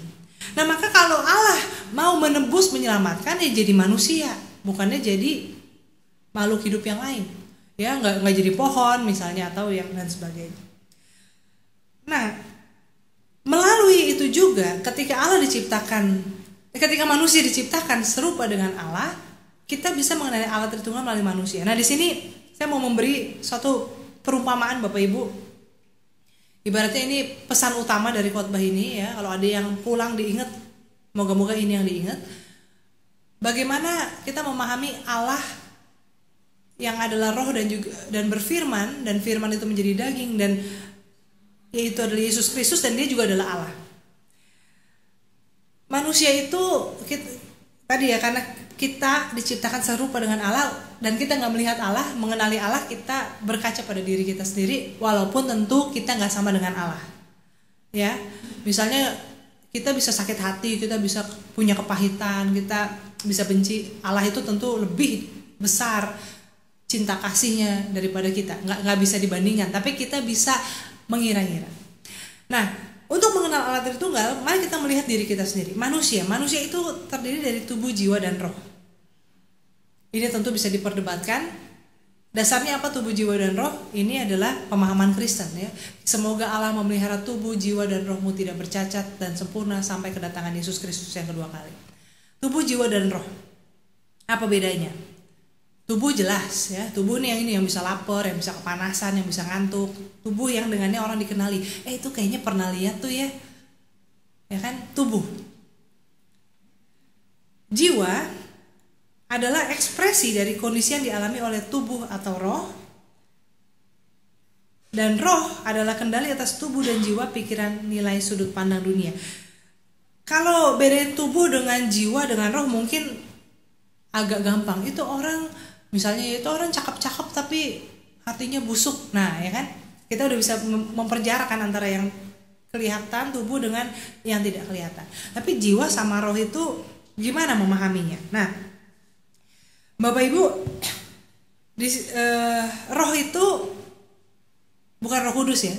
Nah, maka kalau Allah mau menebus, menyelamatkan, ya jadi manusia, bukannya jadi makhluk hidup yang lain. Ya, nggak jadi pohon misalnya atau yang dan sebagainya. Nah, melalui itu juga ketika manusia diciptakan serupa dengan Allah, kita bisa mengenali Allah Tritunggal melalui manusia. Nah, di sini saya mau memberi suatu perumpamaan Bapak Ibu. Ibaratnya ini pesan utama dari khotbah ini ya. Kalau ada yang pulang diingat, moga-moga ini yang diingat. Bagaimana kita memahami Allah yang adalah roh dan berfirman, dan firman itu menjadi daging, dan yaitu adalah Yesus Kristus, dan dia juga adalah Allah. Manusia itu tadi ya, karena kita diciptakan serupa dengan Allah dan kita nggak melihat Allah, mengenali Allah, kita berkaca pada diri kita sendiri, walaupun tentu kita nggak sama dengan Allah. Ya, misalnya kita bisa sakit hati, kita bisa punya kepahitan, kita bisa benci. Allah itu tentu lebih besar cinta kasihnya daripada kita, nggak bisa dibandingkan, tapi kita bisa mengira-ngira. Nah, untuk mengenal Allah Tritunggal, mari kita melihat diri kita sendiri. Manusia itu terdiri dari tubuh, jiwa, dan roh. Ini tentu bisa diperdebatkan. Dasarnya apa tubuh, jiwa, dan roh? Ini adalah pemahaman Kristen ya. Semoga Allah memelihara tubuh, jiwa, dan rohmu tidak bercacat dan sempurna sampai kedatangan Yesus Kristus yang kedua kali. Tubuh, jiwa, dan roh. Apa bedanya? Tubuh jelas ya, tubuh ini yang bisa lapar, yang bisa kepanasan, yang bisa ngantuk. Tubuh yang dengannya orang dikenali. Itu kayaknya pernah lihat tuh ya. Ya kan, tubuh. Jiwa adalah ekspresi dari kondisi yang dialami oleh tubuh atau roh. Dan roh adalah kendali atas tubuh dan jiwa, pikiran, nilai, sudut pandang dunia. Kalau bedain tubuh dengan jiwa dengan roh mungkin agak gampang. Itu orang, misalnya itu orang cakep-cakep tapi hatinya busuk. Nah ya kan, kita udah bisa memperjarakan antara yang kelihatan tubuh dengan yang tidak kelihatan. Tapi jiwa sama roh itu gimana memahaminya? Nah, Bapak Ibu, roh itu bukan Roh Kudus ya.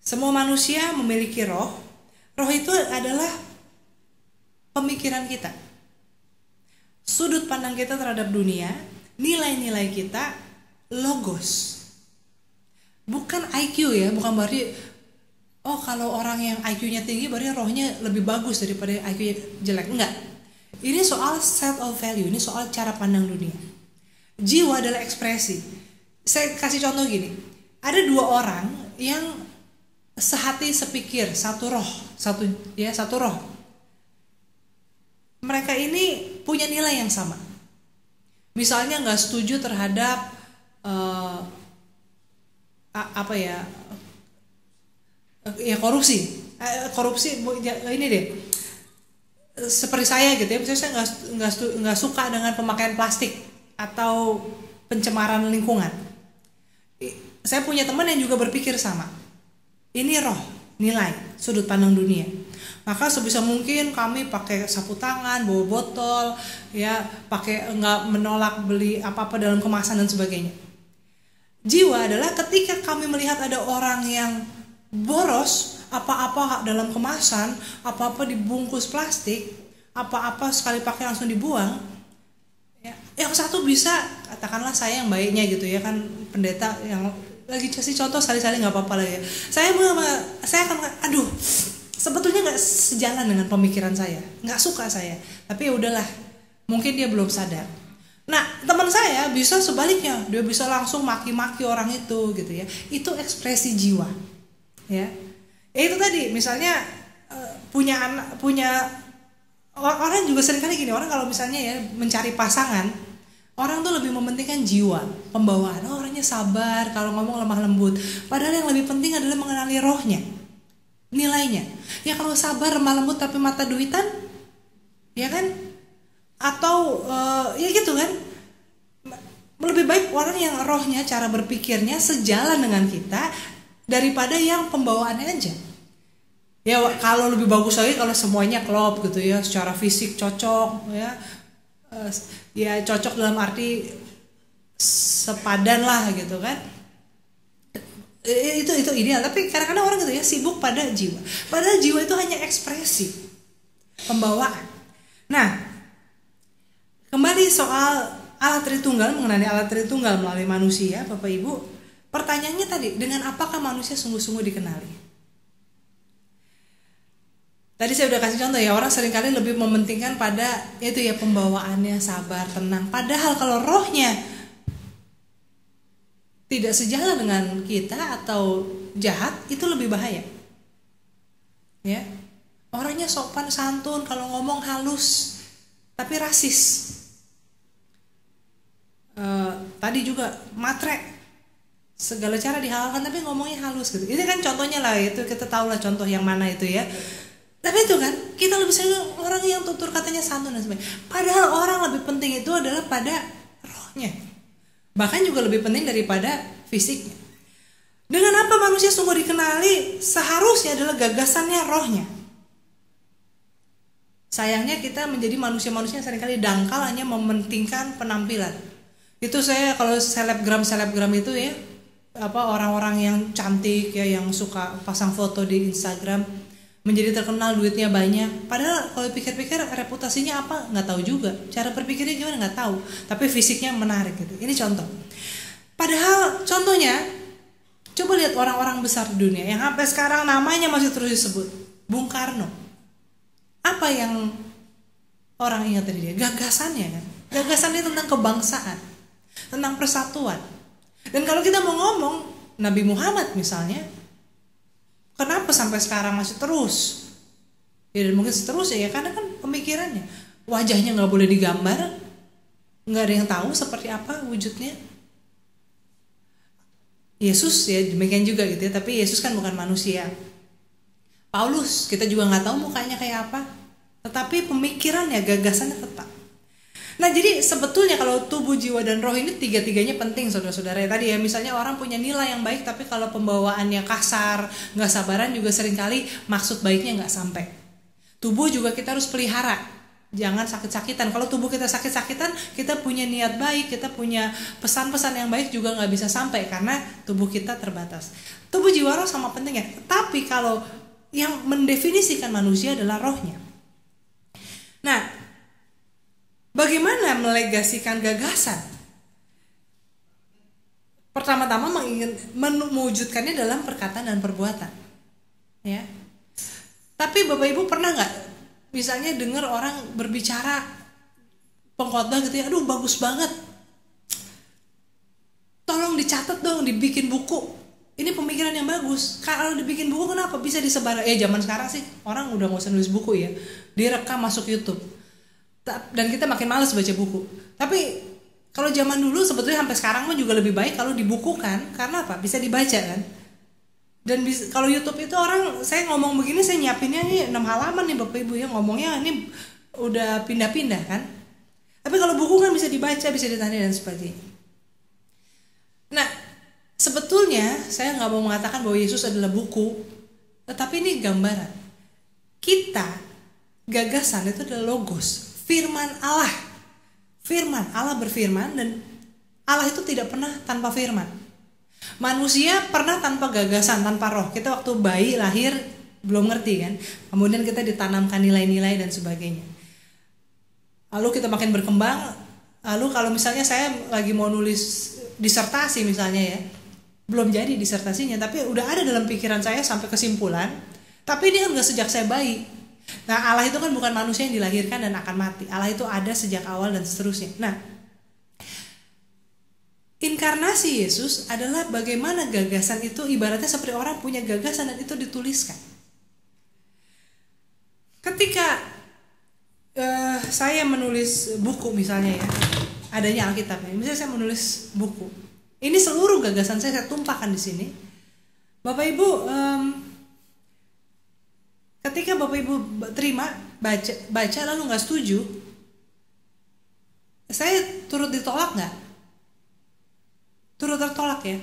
Semua manusia memiliki roh. Roh itu adalah pemikiran kita, sudut pandang kita terhadap dunia, nilai-nilai kita, logos. Bukan IQ ya, bukan berarti kalau orang yang IQ-nya tinggi berarti rohnya lebih bagus daripada IQ-nya jelek. Enggak. Ini soal set of value, ini soal cara pandang dunia. Jiwa adalah ekspresi. Saya kasih contoh gini. Ada dua orang yang sehati sepikir, satu roh. Mereka ini punya nilai yang sama. Misalnya nggak setuju terhadap korupsi ini deh. Seperti saya gitu ya, misalnya saya nggak suka dengan pemakaian plastik atau pencemaran lingkungan. Saya punya teman yang juga berpikir sama. Ini roh, nilai, sudut pandang dunia. Maka sebisa mungkin kami pakai sapu tangan, bawa botol, ya, nggak menolak beli apa-apa dalam kemasan dan sebagainya. Jiwa adalah ketika kami melihat ada orang yang boros apa-apa dalam kemasan, apa-apa dibungkus plastik, apa-apa sekali pakai langsung dibuang. Ya, yang satu bisa, katakanlah saya yang baiknya gitu ya kan, pendeta yang lagi kasih contoh sekali-sekali nggak apa-apa lah ya. Saya akan aduh, sebetulnya nggak sejalan dengan pemikiran saya, nggak suka saya, tapi ya udahlah, mungkin dia belum sadar. Nah, teman saya bisa sebaliknya, dia bisa langsung maki-maki orang itu gitu ya. Itu ekspresi jiwa, ya. Itu tadi, misalnya punya orang juga seringkali gini, orang kalau misalnya ya mencari pasangan, orang tuh lebih mementingkan jiwa, pembawaan. Orangnya sabar, kalau ngomong lemah lembut. Padahal yang lebih penting adalah mengenali rohnya, nilainya. Ya kalau sabar lemah lembut tapi mata duitan, ya kan? Atau ya gitu kan, lebih baik orang yang rohnya, cara berpikirnya sejalan dengan kita daripada yang pembawaannya aja. Ya kalau lebih bagus lagi kalau semuanya klop gitu ya, secara fisik cocok ya, ya cocok dalam arti sepadan lah gitu kan. Itu ideal. Tapi kadang-kadang orang gitu ya sibuk pada jiwa. Padahal jiwa itu hanya ekspresi, pembawaan. Nah, kembali soal Allah Tritunggal, mengenai Allah Tritunggal melalui manusia, Bapak Ibu, pertanyaannya tadi, dengan apakah manusia sungguh-sungguh dikenali? Tadi saya udah kasih contoh ya, orang seringkali lebih mementingkan pada itu ya pembawaannya, sabar, tenang. Padahal kalau rohnya tidak sejalan dengan kita atau jahat, itu lebih bahaya. Ya, orangnya sopan santun, kalau ngomong halus, tapi rasis. Tadi juga matre, segala cara dihalalkan tapi ngomongnya halus gitu. Ini kan contohnya lah, itu kita tahu lah contoh yang mana itu ya. Tapi itu kan kita lebih sering orang yang tutur katanya santun dan sebagainya. Padahal orang lebih penting itu adalah pada rohnya. Bahkan juga lebih penting daripada fisiknya. Dengan apa manusia sungguh dikenali? Seharusnya adalah gagasannya, rohnya. Sayangnya kita menjadi manusia-manusia yang seringkali dangkal hanya mementingkan penampilan. Itu saya kalau selebgram itu ya, orang-orang yang cantik ya, yang suka pasang foto di Instagram, menjadi terkenal, duitnya banyak. Padahal kalau pikir-pikir reputasinya apa nggak tahu juga, cara berpikirnya gimana nggak tahu, tapi fisiknya menarik gitu. Ini contoh. Padahal contohnya, coba lihat orang-orang besar di dunia yang sampai sekarang namanya masih terus disebut. Bung Karno. Apa yang orang ingat dari dia? Gagasannya kan. Gagasannya tentang kebangsaan, tentang persatuan. Dan kalau kita mau ngomong Nabi Muhammad misalnya, kenapa sampai sekarang masih terus? Ya dan mungkin seterusnya ya, karena kan pemikirannya, wajahnya nggak boleh digambar, nggak ada yang tahu seperti apa wujudnya. Yesus ya demikian juga gitu ya, tapi Yesus kan bukan manusia. Paulus kita juga nggak tahu mukanya kayak apa, tetapi pemikirannya, gagasannya tetap. Nah jadi sebetulnya kalau tubuh, jiwa, dan roh ini tiga-tiganya penting saudara-saudara ya. Tadi ya misalnya orang punya nilai yang baik, tapi kalau pembawaannya kasar, nggak sabaran, juga seringkali maksud baiknya nggak sampai. Tubuh juga kita harus pelihara, jangan sakit-sakitan. Kalau tubuh kita sakit-sakitan, kita punya niat baik, kita punya pesan-pesan yang baik juga nggak bisa sampai karena tubuh kita terbatas. Tubuh, jiwa, roh sama pentingnya. Tapi kalau yang mendefinisikan manusia adalah rohnya. Nah, bagaimana melegasikan gagasan? Pertama-tama mewujudkannya dalam perkataan dan perbuatan. Ya. Tapi Bapak Ibu pernah nggak, misalnya dengar orang berbicara pengkhotbah gitu ya, aduh bagus banget, tolong dicatat dong, dibikin buku. Ini pemikiran yang bagus. Kalau dibikin buku kenapa bisa disebar? Zaman sekarang sih orang udah nggak usah nulis buku ya, direkam masuk YouTube. Dan kita makin malas baca buku. Tapi kalau zaman dulu sebetulnya sampai sekarang mah juga lebih baik kalau dibukukan. Karena apa? Bisa dibaca kan. Dan kalau YouTube itu orang, saya ngomong begini, saya nyiapinnya nih 6 halaman nih Bapak Ibu ya, ngomongnya ini udah pindah-pindah kan. Tapi kalau buku kan bisa dibaca, bisa ditanya dan sebagainya. Nah, sebetulnya saya nggak mau mengatakan bahwa Yesus adalah buku, tetapi ini gambaran. Kita, gagasan itu adalah logos, firman Allah. Firman, Allah berfirman, dan Allah itu tidak pernah tanpa firman. Manusia pernah tanpa gagasan, tanpa roh. Kita waktu bayi lahir belum ngerti kan, kemudian kita ditanamkan nilai-nilai dan sebagainya. Lalu kita makin berkembang. Lalu kalau misalnya saya lagi mau nulis disertasi misalnya ya, belum jadi disertasinya, tapi udah ada dalam pikiran saya sampai kesimpulan. Tapi ini kan gak sejak saya bayi. Nah, Allah itu kan bukan manusia yang dilahirkan dan akan mati. Allah itu ada sejak awal dan seterusnya. Nah, inkarnasi Yesus adalah bagaimana gagasan itu ibaratnya seperti orang punya gagasan dan itu dituliskan. Ketika saya menulis buku misalnya ya, adanya Alkitab, misalnya saya menulis buku, ini seluruh gagasan saya tumpahkan di sini. Bapak Ibu, ketika Bapak Ibu terima, baca lalu nggak setuju, saya turut ditolak nggak? Turut tertolak ya.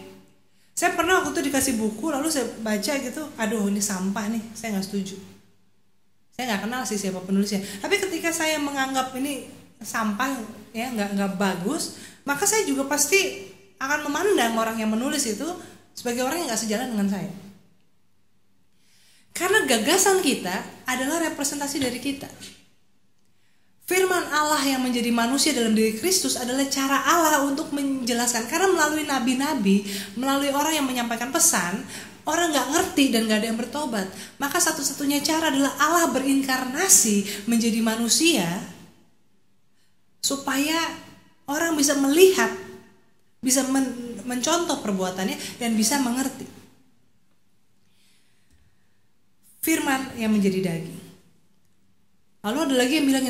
Saya pernah waktu itu dikasih buku, lalu saya baca gitu, aduh ini sampah nih, saya nggak setuju. Saya nggak kenal sih siapa penulisnya. Tapi ketika saya menganggap ini sampah ya, nggak bagus, maka saya juga pasti akan memandang orang yang menulis itu sebagai orang yang gak sejalan dengan saya. Karena gagasan kita adalah representasi dari kita. Firman Allah yang menjadi manusia dalam diri Kristus adalah cara Allah untuk menjelaskan. Karena melalui nabi-nabi, melalui orang yang menyampaikan pesan, orang gak ngerti dan gak ada yang bertobat. Maka satu-satunya cara adalah Allah berinkarnasi menjadi manusia, supaya orang bisa melihat, bisa mencontoh perbuatannya, dan bisa mengerti. Firman yang menjadi daging. Lalu ada lagi yang bilang,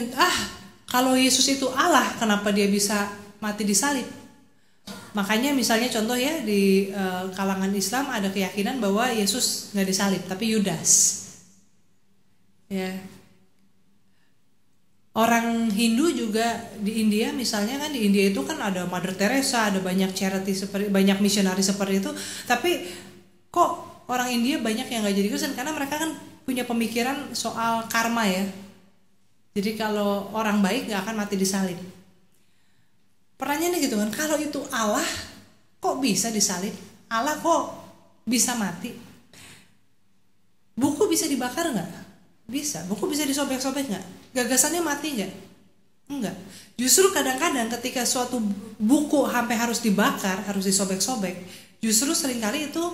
kalau Yesus itu Allah, kenapa dia bisa mati di salib? Makanya misalnya contoh ya, di kalangan Islam ada keyakinan bahwa Yesus nggak disalib, tapi Yudas. Ya. Orang Hindu juga di India, misalnya kan di India itu kan ada Mother Teresa, ada banyak charity seperti, banyak misionari seperti itu. Tapi kok orang India banyak yang nggak jadi Kristen? Karena mereka kan punya pemikiran soal karma ya. Jadi kalau orang baik gak akan mati disalib. Pertanyaannya gitu kan, kalau itu Allah kok bisa disalib? Allah kok bisa mati? Buku bisa dibakar gak? Bisa. Buku bisa disobek-sobek gak? Gagasannya mati gak? Enggak. Justru kadang-kadang ketika suatu buku sampai harus dibakar, harus disobek-sobek, justru seringkali itu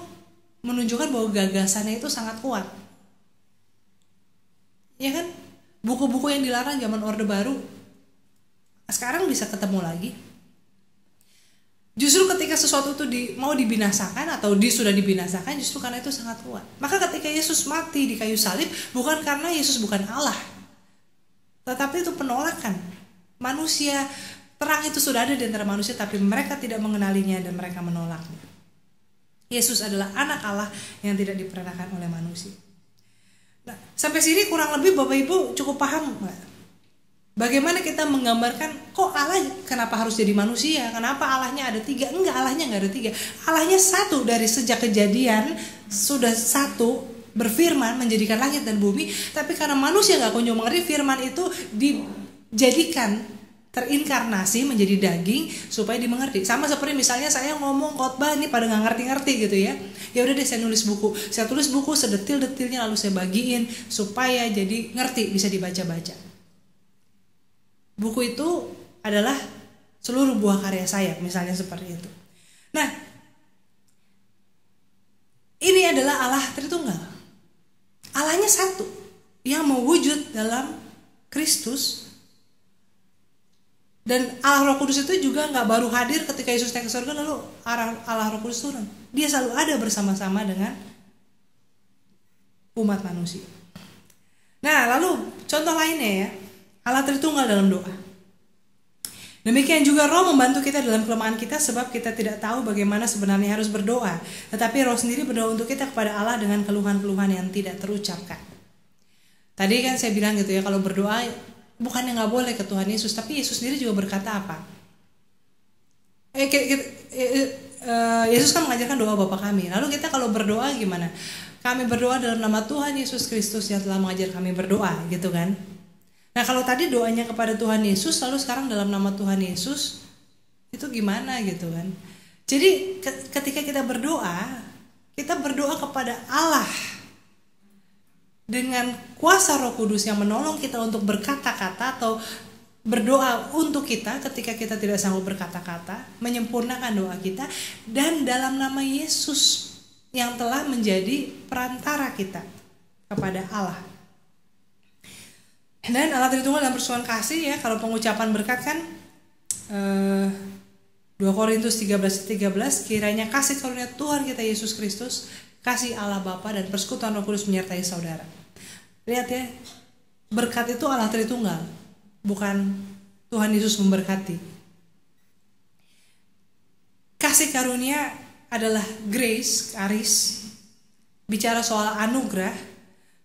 menunjukkan bahwa gagasannya itu sangat kuat. Ya kan? Buku-buku yang dilarang zaman Orde Baru sekarang bisa ketemu lagi. Justru ketika sesuatu itu mau dibinasakan atau sudah dibinasakan, justru karena itu sangat kuat. Maka ketika Yesus mati di kayu salib, bukan karena Yesus bukan Allah, tetapi itu penolakan. Manusia, terang itu sudah ada di antara manusia, tapi mereka tidak mengenalinya dan mereka menolaknya. Yesus adalah anak Allah yang tidak diperanakan oleh manusia. Nah, sampai sini kurang lebih Bapak Ibu cukup paham nggak? Bagaimana kita menggambarkan kok Allah kenapa harus jadi manusia? Kenapa Allahnya ada 3? Enggak, Allahnya nggak ada 3. Allahnya satu dari sejak kejadian, sudah satu, berfirman menjadikan langit dan bumi. Tapi karena manusia nggak kunjung mengerti, firman itu dijadikan terinkarnasi menjadi daging supaya dimengerti. Sama seperti misalnya saya ngomong khotbah ini pada nggak ngerti-ngerti gitu ya. Ya udah deh saya nulis buku. Saya tulis buku sedetil-detilnya lalu saya bagiin supaya jadi ngerti, bisa dibaca-baca. Buku itu adalah seluruh buah karya saya, misalnya seperti itu. Nah, ini adalah Allah Tritunggal. Allahnya satu yang mewujud dalam Kristus. Dan Allah Roh Kudus itu juga gak baru hadir ketika Yesus naik ke surga lalu Allah Roh Kudus turun. Dia selalu ada bersama-sama dengan umat manusia. Nah lalu contoh lainnya ya, Allah Tritunggal dalam doa. Demikian juga Roh membantu kita dalam kelemahan kita, sebab kita tidak tahu bagaimana sebenarnya harus berdoa. Tetapi Roh sendiri berdoa untuk kita kepada Allah dengan keluhan-keluhan yang tidak terucapkan. Tadi kan saya bilang gitu ya, kalau berdoa bukannya nggak boleh ke Tuhan Yesus, tapi Yesus sendiri juga berkata apa? Yesus kan mengajarkan doa Bapa kami. Lalu kita kalau berdoa gimana? Kami berdoa dalam nama Tuhan Yesus Kristus yang telah mengajar kami berdoa, gitu kan? Nah kalau tadi doanya kepada Tuhan Yesus, lalu sekarang dalam nama Tuhan Yesus, itu gimana gitu kan? Jadi ketika kita berdoa kepada Allah dengan kuasa Roh Kudus yang menolong kita untuk berkata-kata atau berdoa untuk kita ketika kita tidak sanggup berkata-kata, menyempurnakan doa kita, dan dalam nama Yesus yang telah menjadi perantara kita kepada Allah. Dan Allah Tritunggal dalam persekutuan kasih ya, kalau pengucapan berkat kan 2 Korintus 13:13, kiranya kasih karunia Tuhan kita Yesus Kristus, kasih Allah Bapa dan persekutuan Roh Kudus menyertai saudara. Lihat ya, berkat itu Allah Tritunggal, bukan Tuhan Yesus memberkati. Kasih karunia adalah grace, karis, bicara soal anugerah,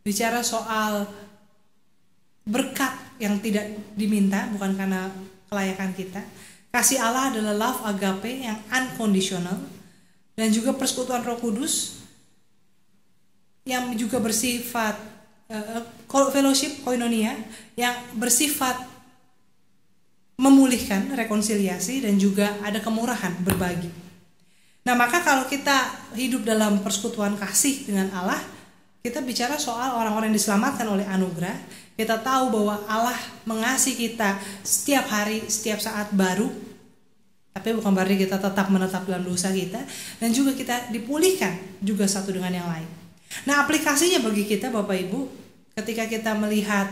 bicara soal berkat yang tidak diminta, bukan karena kelayakan kita. Kasih Allah adalah love agape yang unconditional, dan juga persekutuan Roh Kudus yang juga bersifat fellowship, koinonia, yang bersifat memulihkan, rekonsiliasi, dan juga ada kemurahan, berbagi. Nah, maka kalau kita hidup dalam persekutuan kasih dengan Allah, kita bicara soal orang-orang yang diselamatkan oleh anugerah. Kita tahu bahwa Allah mengasihi kita setiap hari, setiap saat baru. Tapi bukan berarti kita tetap menetap dalam dosa kita. Dan juga kita dipulihkan juga satu dengan yang lain. Nah, aplikasinya bagi kita Bapak Ibu, ketika kita melihat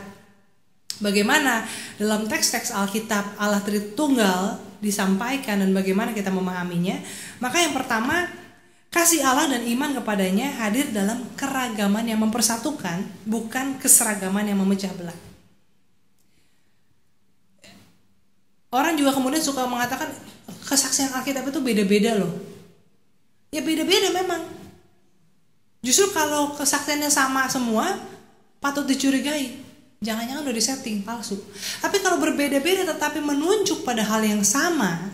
bagaimana dalam teks-teks Alkitab Allah Tritunggal disampaikan dan bagaimana kita memahaminya, maka yang pertama, kasih Allah dan iman kepadanya hadir dalam keragaman yang mempersatukan, bukan keseragaman yang memecah belah. Orang juga kemudian suka mengatakan kesaksian Alkitab itu beda-beda loh. Ya beda-beda memang. Justru kalau kesaksiannya sama semua, patut dicurigai. Jangan-jangan udah disetting palsu. Tapi kalau berbeda-beda tetapi menunjuk pada hal yang sama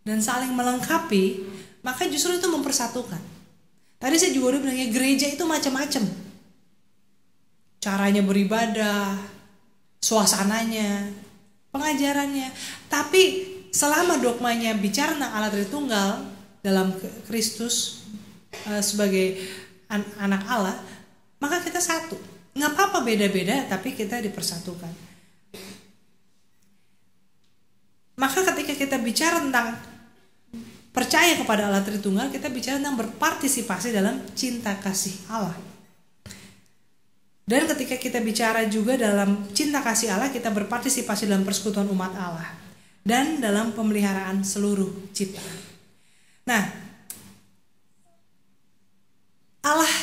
dan saling melengkapi, maka justru itu mempersatukan. Tadi saya juga udah bilangnya gereja itu macam-macam. Caranya beribadah, suasananya, pengajarannya. Tapi selama dogmanya bicara tentang Allah Tritunggal dalam Kristus sebagai anak Allah, maka kita satu. Nggak apa-apa beda-beda, tapi kita dipersatukan. Maka ketika kita bicara tentang percaya kepada Allah Tritunggal, kita bicara tentang berpartisipasi dalam cinta kasih Allah. Dan ketika kita bicara juga dalam cinta kasih Allah, kita berpartisipasi dalam persekutuan umat Allah dan dalam pemeliharaan seluruh ciptaan. Nah, Allah,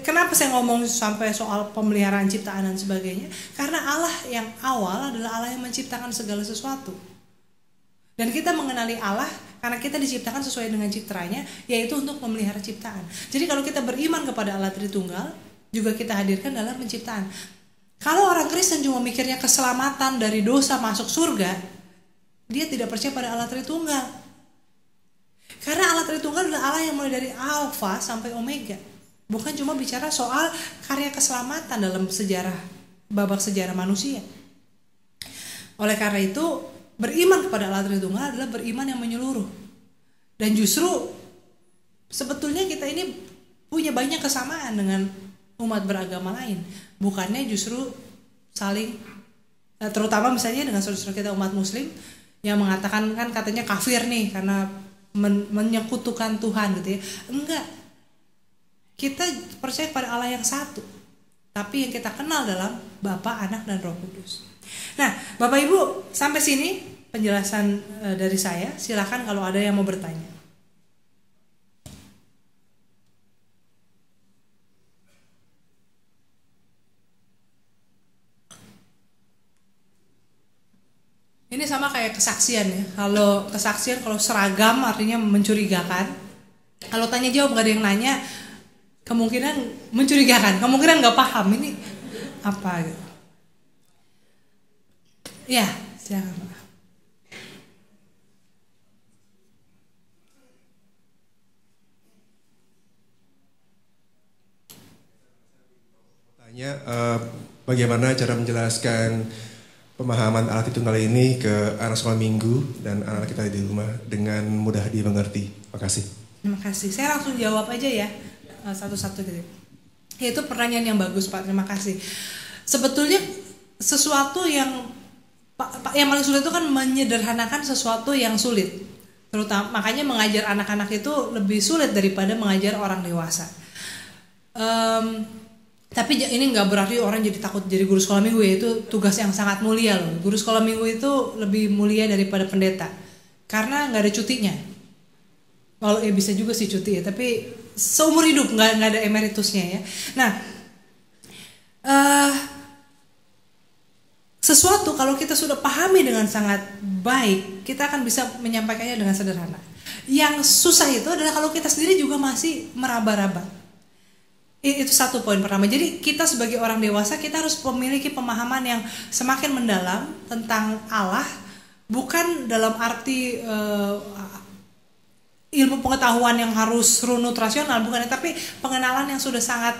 kenapa saya ngomong sampai soal pemeliharaan ciptaan dan sebagainya? Karena Allah yang awal adalah Allah yang menciptakan segala sesuatu. Dan kita mengenali Allah karena kita diciptakan sesuai dengan citranya, yaitu untuk memelihara ciptaan. Jadi kalau kita beriman kepada Allah Tritunggal, juga kita hadirkan dalam penciptaan. Kalau orang Kristen cuma mikirnya keselamatan dari dosa masuk surga, dia tidak percaya pada Allah Tritunggal. Karena Allah Tritunggal adalah Allah yang mulai dari Alfa sampai Omega. Bukan cuma bicara soal karya keselamatan dalam sejarah, babak sejarah manusia. Oleh karena itu, beriman kepada Allah Tritunggal adalah beriman yang menyeluruh. Dan justru sebetulnya kita ini punya banyak kesamaan dengan umat beragama lain. Bukannya justru saling, terutama misalnya dengan saudara-saudara kita umat muslim yang mengatakan kan katanya kafir nih karena menyekutukan Tuhan gitu ya. Enggak. Kita percaya pada Allah yang satu. Tapi yang kita kenal dalam Bapa, Anak, dan Roh Kudus. Nah, Bapak Ibu, sampai sini penjelasan dari saya. Silakan kalau ada yang mau bertanya. Ini sama kayak kesaksian ya. Kalau kesaksian, kalau seragam artinya mencurigakan. Kalau tanya jawab nggak ada yang nanya, kemungkinan mencurigakan, kemungkinan nggak paham ini apa gitu. Ya, silakan Pak. Tanya bagaimana cara menjelaskan pemahaman Allah Tritunggal ini ke anak sekolah minggu dan anak-anak kita di rumah dengan mudah dimengerti. Terima kasih. Terima kasih. Saya langsung jawab aja ya satu-satu gitu. Itu pertanyaan yang bagus Pak. Terima kasih. Sebetulnya sesuatu yang paling sulit itu kan menyederhanakan sesuatu yang sulit. Terutama makanya mengajar anak-anak itu lebih sulit daripada mengajar orang dewasa. Tapi ini nggak berarti orang jadi takut jadi guru sekolah minggu ya. Itu tugas yang sangat mulia loh. Guru sekolah minggu itu lebih mulia daripada pendeta karena nggak ada cutinya. Kalau ya bisa juga sih cuti ya, tapi seumur hidup nggak ada emeritusnya ya. Nah, sesuatu kalau kita sudah pahami dengan sangat baik, kita akan bisa menyampaikannya dengan sederhana. Yang susah itu adalah kalau kita sendiri juga masih meraba-raba. Itu satu poin pertama. Jadi kita sebagai orang dewasa, kita harus memiliki pemahaman yang semakin mendalam tentang Allah, bukan dalam arti ilmu pengetahuan yang harus runut rasional, bukan, tapi pengenalan yang sudah sangat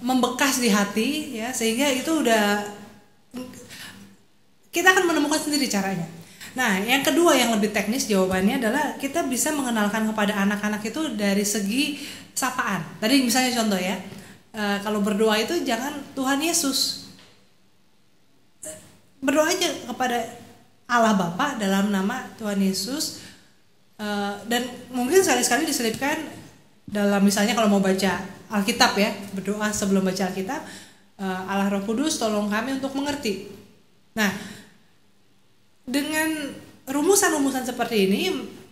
membekas di hati ya, sehingga itu udah kita akan menemukan sendiri caranya. Nah, yang kedua yang lebih teknis jawabannya adalah kita bisa mengenalkan kepada anak-anak itu dari segi sapaan. Tadi misalnya contoh ya, kalau berdoa itu jangan Tuhan Yesus, berdoa aja kepada Allah Bapa dalam nama Tuhan Yesus, dan mungkin sekali-sekali diselipkan dalam misalnya kalau mau baca Alkitab ya, berdoa sebelum baca Alkitab, Allah Roh Kudus tolong kami untuk mengerti. Nah, dengan rumusan-rumusan seperti ini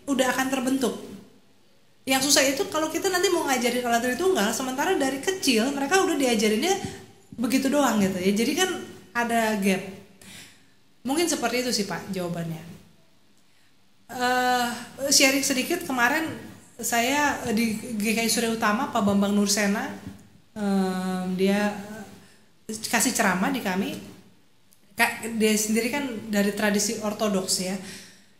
udah akan terbentuk. Yang susah itu kalau kita nanti mau ngajarin Allah Tritunggal, sementara dari kecil mereka udah diajarinnya begitu doang gitu ya. Jadi kan ada gap. Mungkin seperti itu sih Pak jawabannya. Sharing sedikit, kemarin saya di GKI Surya Utama Pak Bambang Nursena, dia kasih ceramah di kami. Dia sendiri kan dari tradisi ortodoks ya.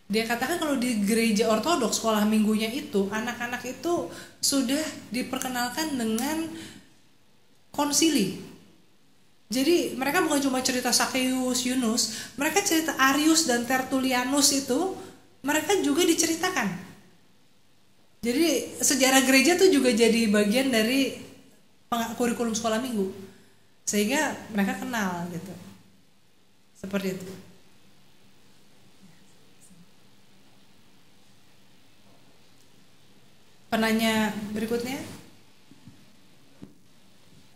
Dia katakan kalau di gereja ortodoks sekolah minggunya itu anak-anak itu sudah diperkenalkan dengan konsili. Jadi mereka bukan cuma cerita Sakeus, Yunus, mereka cerita Arius dan Tertullianus itu mereka juga diceritakan. Jadi sejarah gereja tuh juga jadi bagian dari kurikulum sekolah minggu, sehingga mereka kenal gitu. Seperti itu. Penanya berikutnya.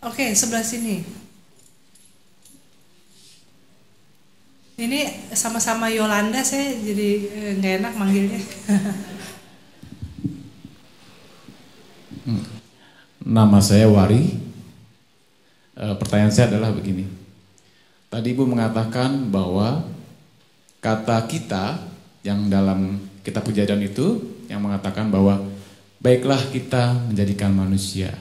Oke, sebelah sini. Ini sama-sama Yolanda, saya jadi nggak enak manggilnya. Nama saya Wari. Pertanyaan saya adalah begini. Tadi Ibu mengatakan bahwa kata kita yang dalam kitab Kejadian itu yang mengatakan bahwa baiklah kita menjadikan manusia.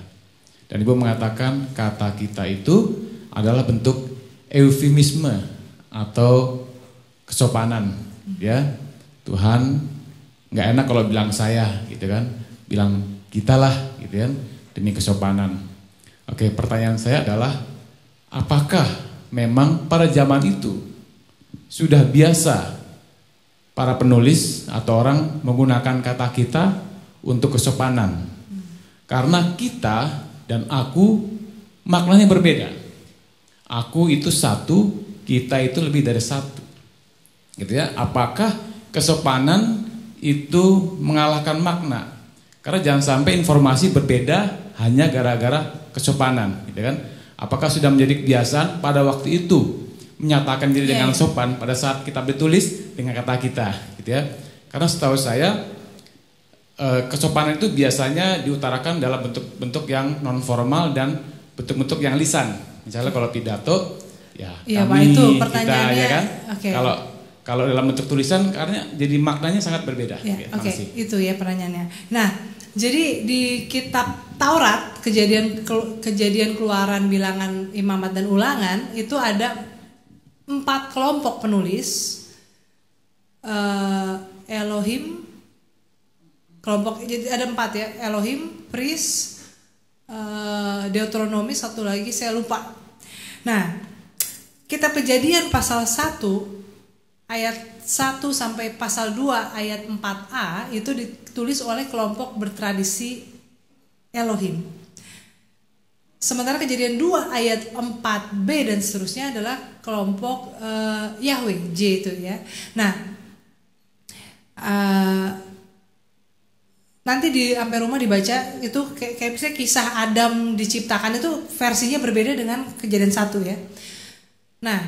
Dan Ibu mengatakan kata kita itu adalah bentuk eufemisme atau kesopanan, ya. Tuhan nggak enak kalau bilang saya, gitu kan? Bilang kita lah, gitu kan? Demi kesopanan. Oke, pertanyaan saya adalah apakah memang pada zaman itu sudah biasa para penulis atau orang menggunakan kata kita untuk kesopanan? Karena kita dan aku maknanya berbeda. Aku itu satu, kita itu lebih dari satu. Gitu ya. Apakah kesopanan itu mengalahkan makna? Karena jangan sampai informasi berbeda hanya gara-gara kesopanan, gitu kan? Apakah sudah menjadi kebiasaan pada waktu itu menyatakan diri dengan sopan pada saat kita bertulis dengan kata kita, gitu ya? Karena setahu saya kesopanan itu biasanya diutarakan dalam bentuk-bentuk yang non formal dan bentuk-bentuk yang lisan. Misalnya kalau pidato, ya kami, Pak, itu kita, ya kan? Okay. Kalau dalam bentuk tulisan, karena jadi maknanya sangat berbeda. Ya, Oke, itu ya pertanyaannya. Nah, jadi di kitab Taurat, kejadian keluaran, bilangan, imamat dan ulangan itu ada 4 kelompok penulis. Elohim, kelompok jadi ada 4 ya, Elohim, Pris, Deuteronomi, satu lagi saya lupa. Nah, kitab Kejadian pasal 1 ayat 1 sampai pasal 2 ayat 4a itu ditulis oleh kelompok bertradisi Elohim. Sementara Kejadian 2 ayat 4b dan seterusnya adalah kelompok Yahweh, J itu ya. Nah, nanti di sampai rumah dibaca itu kayak misalnya kisah Adam diciptakan itu versinya berbeda dengan Kejadian 1 ya. Nah,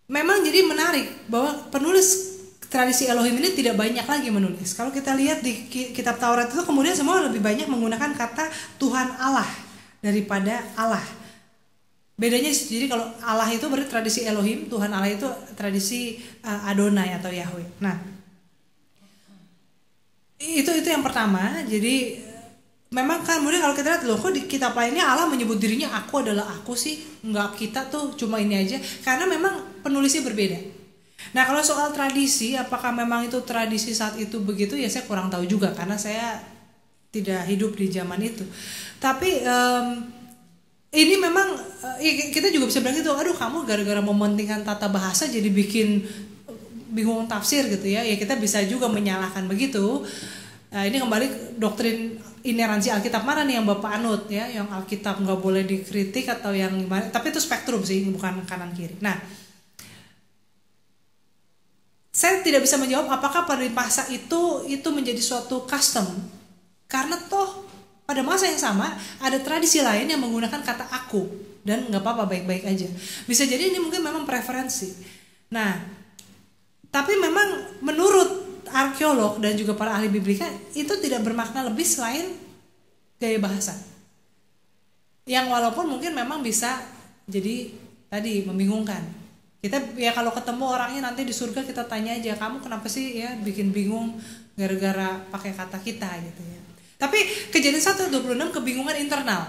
memang jadi menarik bahwa penulis tradisi Elohim ini tidak banyak lagi menulis. Kalau kita lihat di kitab Taurat itu kemudian semua lebih banyak menggunakan kata Tuhan Allah daripada Allah. Bedanya jadi kalau Allah itu berarti tradisi Elohim, Tuhan Allah itu tradisi Adonai atau Yahweh. Nah, itu yang pertama. Jadi memang kan kemudian kalau kita lihat loh kok di kitab lainnya Allah menyebut dirinya aku adalah aku sih, enggak kita tuh cuma ini aja, karena memang penulisnya berbeda. Nah, kalau soal tradisi, apakah memang itu tradisi saat itu begitu, ya saya kurang tahu juga karena saya tidak hidup di zaman itu. Tapi ini memang kita juga bisa bilang gitu, aduh kamu gara-gara mementingkan tata bahasa jadi bikin bingung tafsir gitu ya kita bisa juga menyalahkan begitu. Ini kembali doktrin ineransi Alkitab mana nih yang Bapak anut ya, yang Alkitab nggak boleh dikritik atau yang gimana, tapi itu spektrum sih, bukan kanan kiri. Nah, saya tidak bisa menjawab apakah pada masa itu menjadi suatu custom, karena toh pada masa yang sama ada tradisi lain yang menggunakan kata aku, dan nggak apa-apa, baik-baik aja. Bisa jadi ini mungkin memang preferensi. Nah, tapi memang menurut arkeolog dan juga para ahli biblika itu tidak bermakna lebih selain gaya bahasa, yang walaupun mungkin memang bisa jadi tadi membingungkan. Kita ya kalau ketemu orangnya nanti di surga kita tanya aja, kamu kenapa sih ya bikin bingung gara-gara pakai kata kita gitu ya. Tapi Kejadian 1:26 kebingungan internal.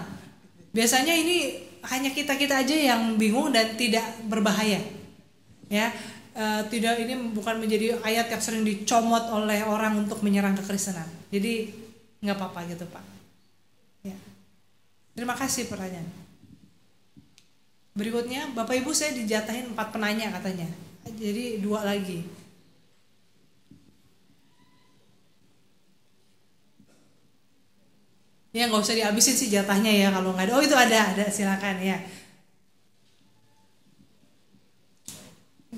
Biasanya ini hanya kita-kita aja yang bingung dan tidak berbahaya. Ya. Tidak, ini bukan menjadi ayat yang sering dicomot oleh orang untuk menyerang kekristenan. Jadi nggak apa-apa gitu Pak. Ya. Terima kasih pertanyaan. Berikutnya Bapak Ibu, saya dijatahin 4 penanya katanya. Jadi 2 lagi. Ya nggak usah dihabisin sih jatahnya ya kalau nggak ada. Oh itu ada silakan ya.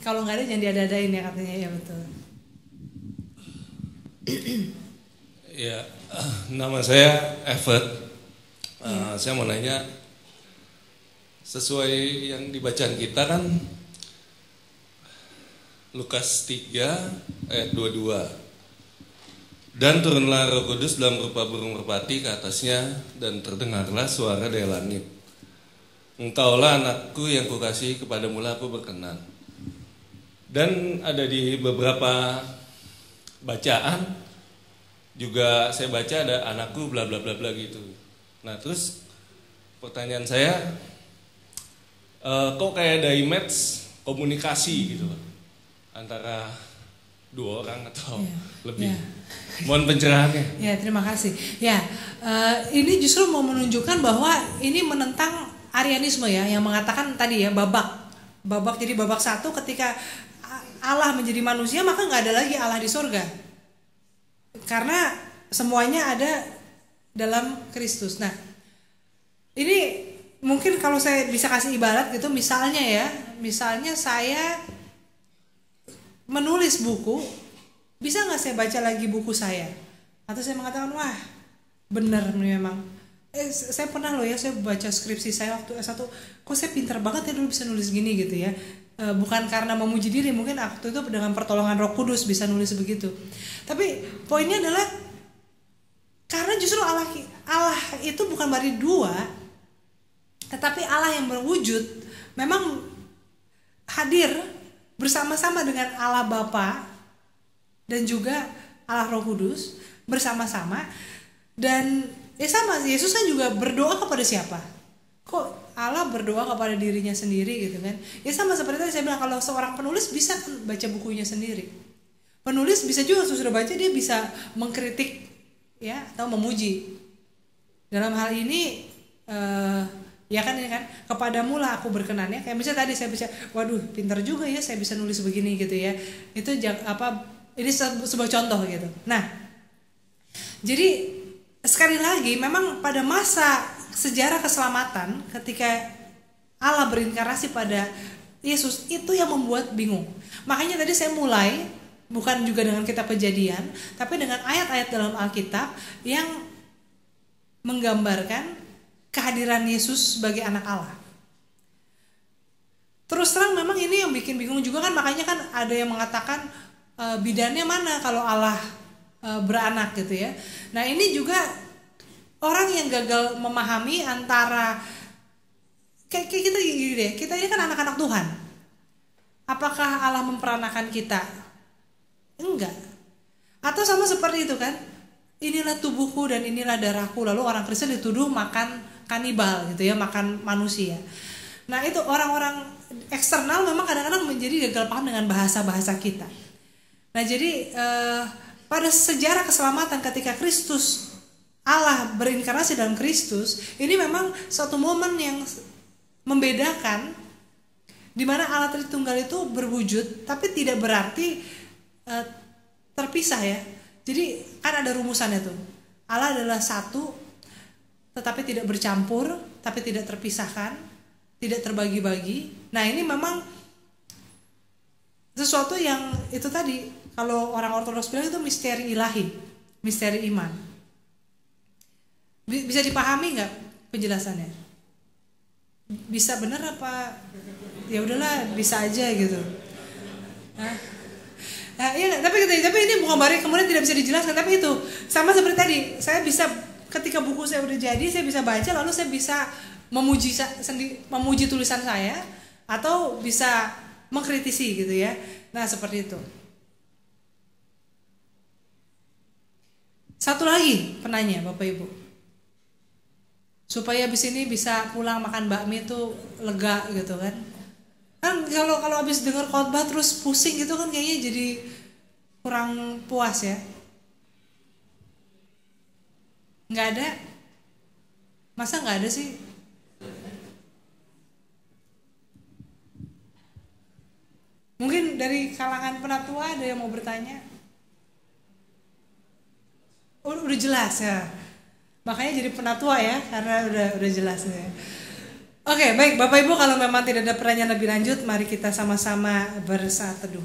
Kalau nggak ada jangan diada-adain ya katanya, ya betul. Ya, nama saya Evert. Saya mau nanya, sesuai yang dibacaan kita kan Lukas 3 ayat 22. Dan turunlah Roh Kudus dalam rupa burung merpati ke atasnya, dan terdengarlah suara dari langit. Engkaulah anakku yang kukasihi, kepadamu lah aku berkenan. Dan ada di beberapa bacaan juga saya baca ada anakku bla bla bla bla gitu. Nah terus pertanyaan saya, kok kayak ada image komunikasi gitu antara 2 orang atau lebih? Mohon pencerahannya. Ya terima kasih. Ya ini justru mau menunjukkan bahwa ini menentang Arianisme ya, yang mengatakan tadi ya babak. Jadi babak 1 ketika Allah menjadi manusia maka nggak ada lagi Allah di surga, karena semuanya ada dalam Kristus. Nah ini mungkin kalau saya bisa kasih ibarat gitu, misalnya saya menulis buku, bisa nggak saya baca lagi buku saya, atau saya mengatakan wah benar memang saya pernah loh ya, saya baca skripsi saya waktu S1, kok saya pintar banget ya dulu bisa nulis gini gitu ya. Bukan karena memuji diri, mungkin waktu itu dengan pertolongan Roh Kudus bisa nulis begitu. Tapi poinnya adalah karena justru Allah itu bukan berarti 2, tetapi Allah yang berwujud memang hadir bersama-sama dengan Allah Bapa dan juga Allah Roh Kudus bersama-sama. Dan sama, Yesus kan juga berdoa kepada siapa? Kok Allah berdoa kepada dirinya sendiri gitu kan? Ya sama seperti tadi saya bilang, kalau seorang penulis bisa kan baca bukunya sendiri. Penulis bisa juga sudah baca dia bisa mengkritik ya atau memuji. Dalam hal ini ya kan ini kan kepadamu lah aku berkenan ya. Kayak misalnya tadi saya bisa, waduh pintar juga ya saya bisa nulis begini gitu ya. Itu ini sebuah contoh gitu. Nah, jadi sekali lagi memang pada masa sejarah keselamatan ketika Allah berinkarnasi pada Yesus itu yang membuat bingung. Makanya tadi saya mulai bukan juga dengan kitab Kejadian, tapi dengan ayat-ayat dalam Alkitab yang menggambarkan kehadiran Yesus sebagai anak Allah. Terus terang memang ini yang bikin bingung juga kan, makanya kan ada yang mengatakan bidannya mana kalau Allah beranak gitu ya. Nah ini juga orang yang gagal memahami antara kayak kita gini deh, kita ini kan anak-anak Tuhan. Apakah Allah memperanakan kita? Enggak. Atau sama seperti itu kan, inilah tubuhku dan inilah darahku, lalu orang Kristen dituduh makan kanibal gitu ya, makan manusia. Nah itu orang-orang eksternal memang kadang-kadang menjadi gagal paham dengan bahasa-bahasa kita. Nah jadi pada sejarah keselamatan ketika Kristus Allah berinkarnasi dalam Kristus, ini memang suatu momen yang membedakan di mana Allah Tritunggal itu berwujud tapi tidak berarti terpisah ya. Jadi kan ada rumusannya tuh. Allah adalah satu tetapi tidak bercampur, tapi tidak terpisahkan, tidak terbagi-bagi. Nah, ini memang sesuatu yang itu tadi kalau orang ortodoks bilang itu misteri ilahi, misteri iman. Bisa dipahami nggak penjelasannya? Bisa bener apa ya udahlah bisa aja gitu. Iya, tapi ini bukan berarti kemudian tidak bisa dijelaskan, tapi itu sama seperti tadi, saya bisa ketika buku saya udah jadi, saya bisa baca lalu saya bisa memuji tulisan saya atau bisa mengkritisi gitu ya. Nah, seperti itu. Satu lagi penanya Bapak Ibu. Supaya habis ini bisa pulang makan bakmi itu lega gitu kan. Kan kalau habis dengar khotbah terus pusing gitu kan kayaknya jadi kurang puas ya. Nggak ada? Masa nggak ada sih? Mungkin dari kalangan penatua ada yang mau bertanya? Udah jelas ya. Makanya jadi penatua ya, karena udah jelas ya. Oke, baik Bapak Ibu, kalau memang tidak ada pertanyaan lebih lanjut, mari kita sama-sama bersaat teduh.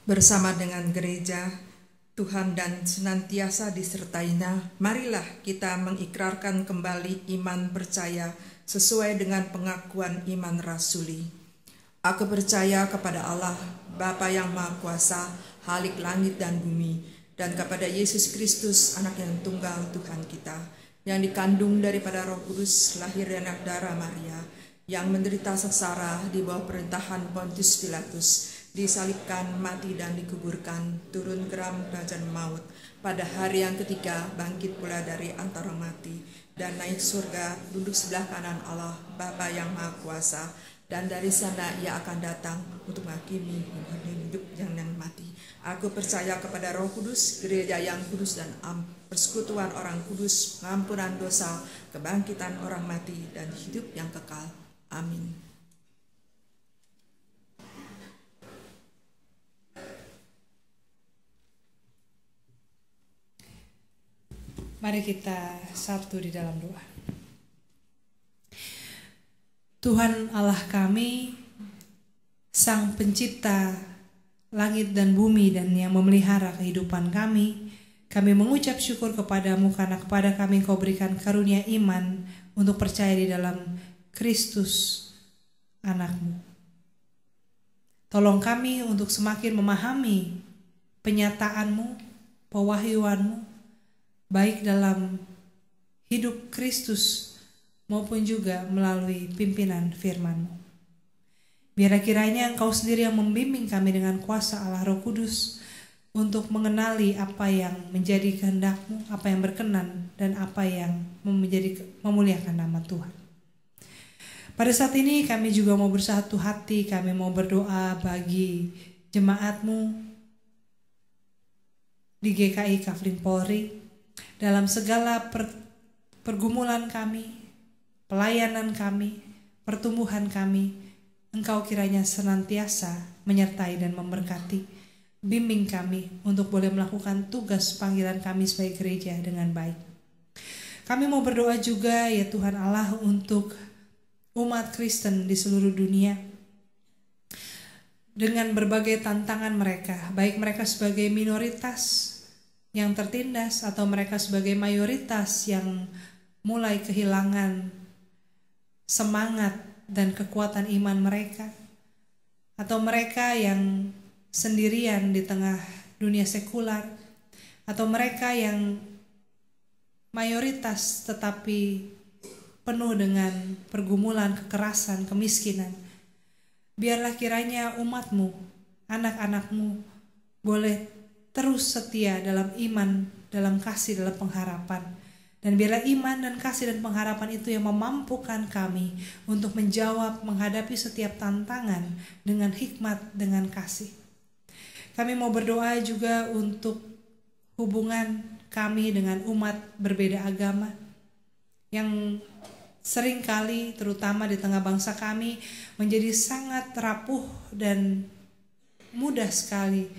Bersama dengan gereja, Tuhan dan senantiasa disertainya, marilah kita mengikrarkan kembali iman percaya sesuai dengan pengakuan iman rasuli. Aku percaya kepada Allah, Bapa yang Maha Kuasa, Khalik langit dan bumi, dan kepada Yesus Kristus, Anak yang tunggal Tuhan kita, yang dikandung daripada Roh Kudus, lahir dari anak darah Maria, yang menderita sengsara di bawah perintahan Pontius Pilatus, disalibkan, mati dan dikuburkan, turun ke dalam kerajaan maut, pada hari yang ketiga bangkit pula dari antara mati, dan naik surga, duduk sebelah kanan Allah, Bapa yang Maha Kuasa, dan dari sana ia akan datang untuk menghakimi yang hidup yang mati. Aku percaya kepada Roh Kudus, gereja yang kudus dan persekutuan orang kudus, pengampunan dosa, kebangkitan orang mati, dan hidup yang kekal. Amin. Mari kita satu di dalam doa. Tuhan Allah kami, Sang Pencipta langit dan bumi dan yang memelihara kehidupan kami mengucap syukur kepadamu karena kepada kami Kau berikan karunia iman untuk percaya di dalam Kristus Anak-Mu. Tolong kami untuk semakin memahami penyataanmu, pewahyuanmu, baik dalam hidup Kristus maupun juga melalui pimpinan firman-Mu. Biar kiranya Engkau sendiri yang membimbing kami dengan kuasa Allah Roh Kudus untuk mengenali apa yang menjadi kehendak-Mu, apa yang berkenan, dan apa yang memuliakan nama Tuhan. Pada saat ini kami juga mau bersatu hati, kami mau berdoa bagi jemaat-Mu di GKI Kafling Polri, dalam segala pergumulan kami, pelayanan kami, pertumbuhan kami, Engkau kiranya senantiasa menyertai dan memberkati. Bimbing kami untuk boleh melakukan tugas panggilan kami sebagai gereja dengan baik. Kami mau berdoa juga ya Tuhan Allah untuk umat Kristen di seluruh dunia. Dengan berbagai tantangan mereka, baik mereka sebagai minoritas yang tertindas atau mereka sebagai mayoritas yang mulai kehilangan semangat dan kekuatan iman mereka, atau mereka yang sendirian di tengah dunia sekular, atau mereka yang mayoritas tetapi penuh dengan pergumulan, kekerasan, kemiskinan. Biarlah kiranya umat-Mu, anak-anak-Mu boleh terus setia dalam iman, dalam kasih, dalam pengharapan. Dan biarlah iman dan kasih dan pengharapan itu yang memampukan kami untuk menjawab, menghadapi setiap tantangan dengan hikmat, dengan kasih. Kami mau berdoa juga untuk hubungan kami dengan umat berbeda agama yang seringkali terutama di tengah bangsa kami menjadi sangat rapuh dan mudah sekali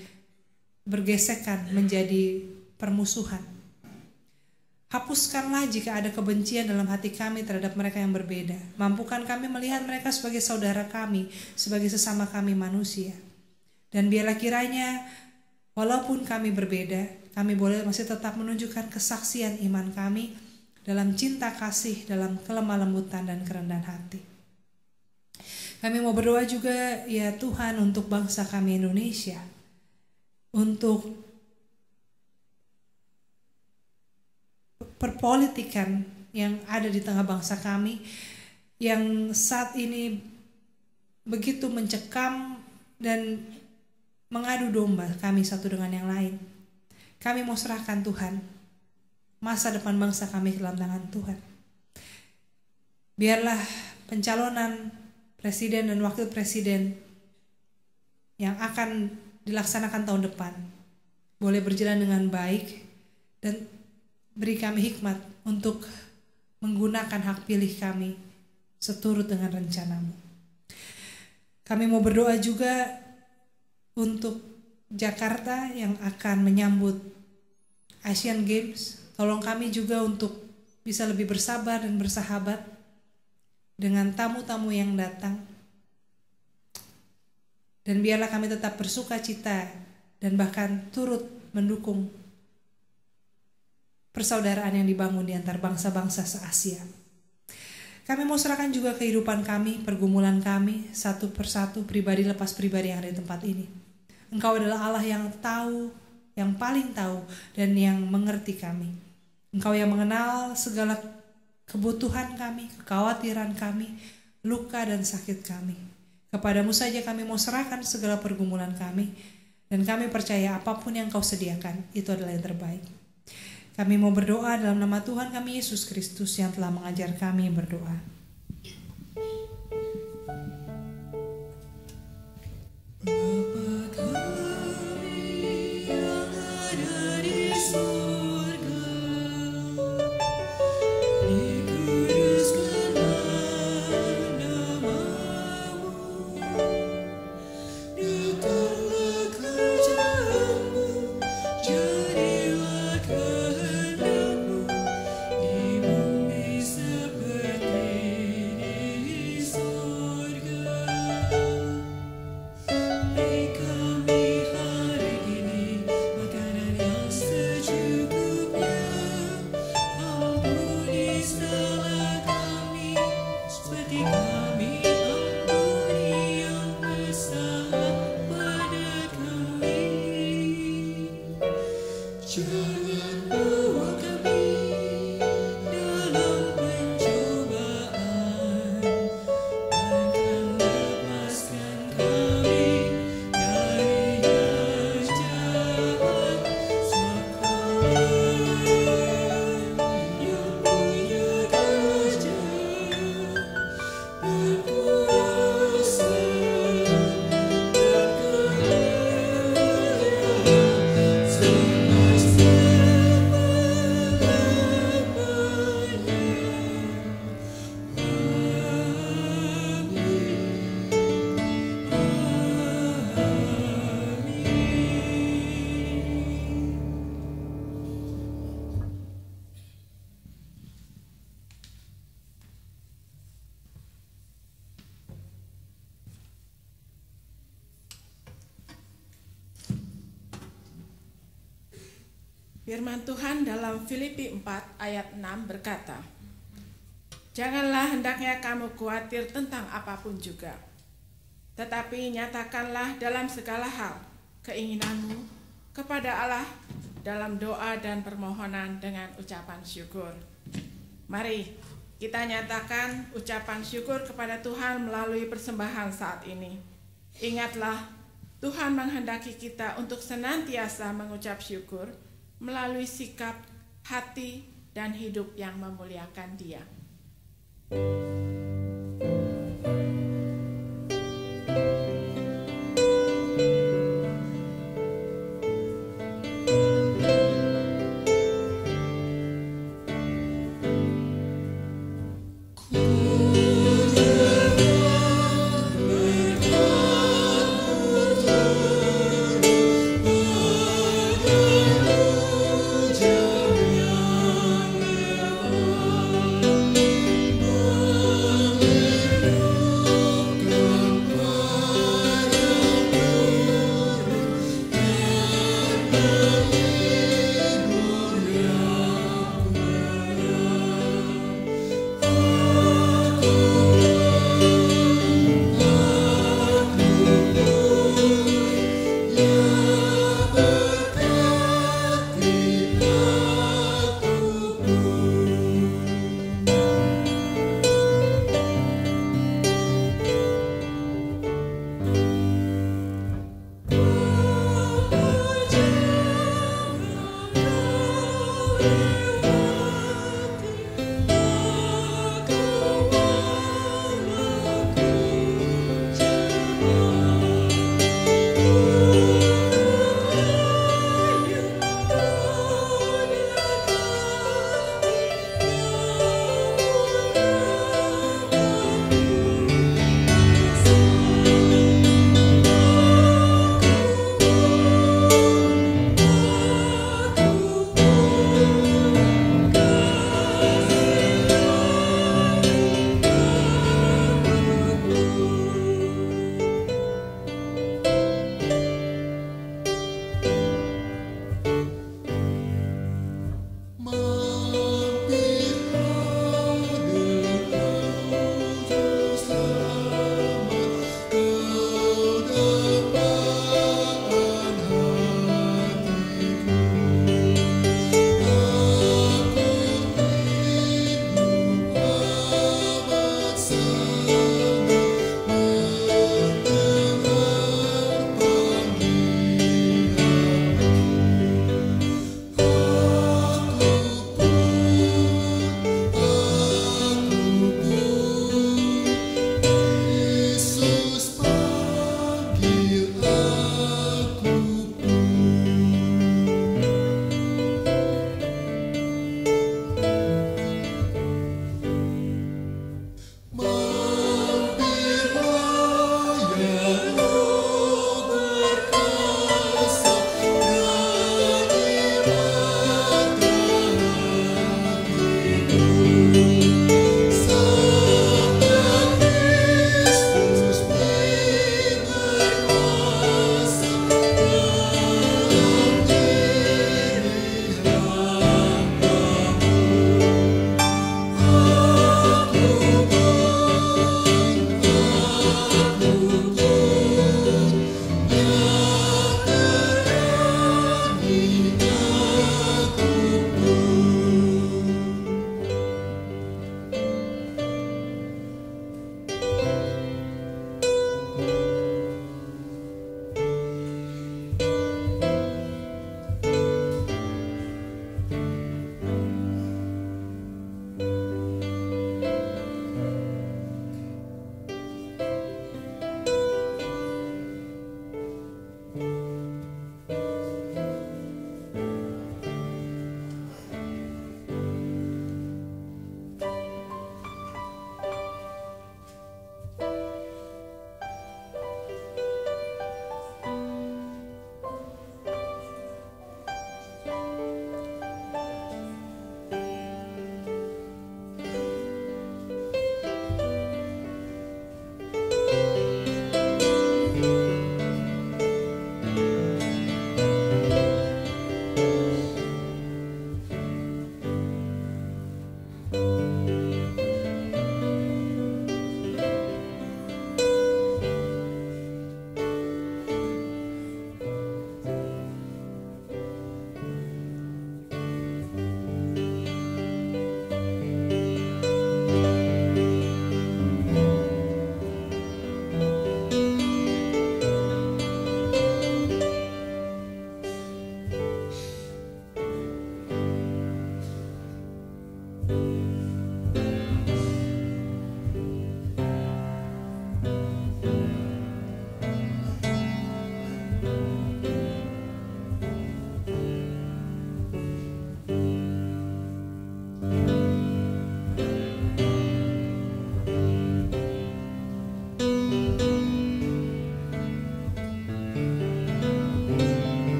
bergesekan menjadi permusuhan. Hapuskanlah jika ada kebencian dalam hati kami terhadap mereka yang berbeda. Mampukan kami melihat mereka sebagai saudara kami, sebagai sesama kami manusia. Dan biarlah kiranya walaupun kami berbeda, kami boleh masih tetap menunjukkan kesaksian iman kami dalam cinta kasih, dalam kelemah lembutan dan kerendahan hati. Kami mau berdoa juga ya Tuhan untuk bangsa kami Indonesia, untuk perpolitikan yang ada di tengah bangsa kami yang saat ini begitu mencekam dan mengadu domba kami satu dengan yang lain. Kami mau serahkan Tuhan masa depan bangsa kami ke dalam tangan Tuhan. Biarlah pencalonan presiden dan wakil presiden yang akan dilaksanakan tahun depan boleh berjalan dengan baik dan beri kami hikmat untuk menggunakan hak pilih kami seturut dengan rencana-Mu. Kami mau berdoa juga untuk Jakarta yang akan menyambut Asian Games. Tolong kami juga untuk bisa lebih bersabar dan bersahabat dengan tamu-tamu yang datang. Dan biarlah kami tetap bersuka cita dan bahkan turut mendukung persaudaraan yang dibangun di antar bangsa-bangsa se-Asia. Kami mau serahkan juga kehidupan kami, pergumulan kami, satu persatu, pribadi lepas pribadi yang ada di tempat ini. Engkau adalah Allah yang tahu, yang paling tahu, dan yang mengerti kami. Engkau yang mengenal segala kebutuhan kami, kekhawatiran kami, luka dan sakit kami. Kepadamu saja kami mau serahkan segala pergumulan kami, dan kami percaya apapun yang Kau sediakan, itu adalah yang terbaik. Kami mau berdoa dalam nama Tuhan kami Yesus Kristus yang telah mengajar kami berdoa. Firman Tuhan dalam Filipi 4 ayat 6 berkata, "Janganlah hendaknya kamu khawatir tentang apapun juga, tetapi nyatakanlah dalam segala hal keinginanmu kepada Allah dalam doa dan permohonan dengan ucapan syukur. Mari kita nyatakan ucapan syukur kepada Tuhan melalui persembahan saat ini. Ingatlah, Tuhan menghendaki kita untuk senantiasa mengucap syukur melalui sikap, hati, dan hidup yang memuliakan Dia.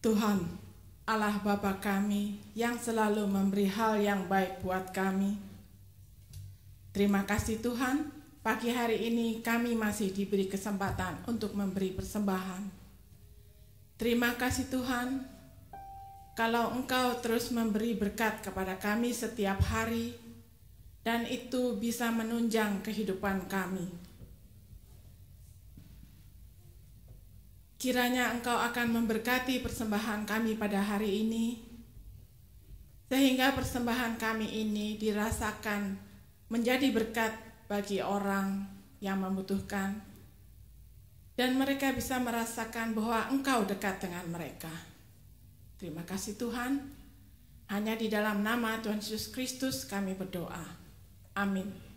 Tuhan, Allah Bapa kami yang selalu memberi hal yang baik buat kami. Terima kasih Tuhan, pagi hari ini kami masih diberi kesempatan untuk memberi persembahan. Terima kasih Tuhan, kalau Engkau terus memberi berkat kepada kami setiap hari, dan itu bisa menunjang kehidupan kami. Kiranya Engkau akan memberkati persembahan kami pada hari ini, sehingga persembahan kami ini dirasakan menjadi berkat bagi orang yang membutuhkan, dan mereka bisa merasakan bahwa Engkau dekat dengan mereka. Terima kasih Tuhan, hanya di dalam nama Tuhan Yesus Kristus kami berdoa. Amin.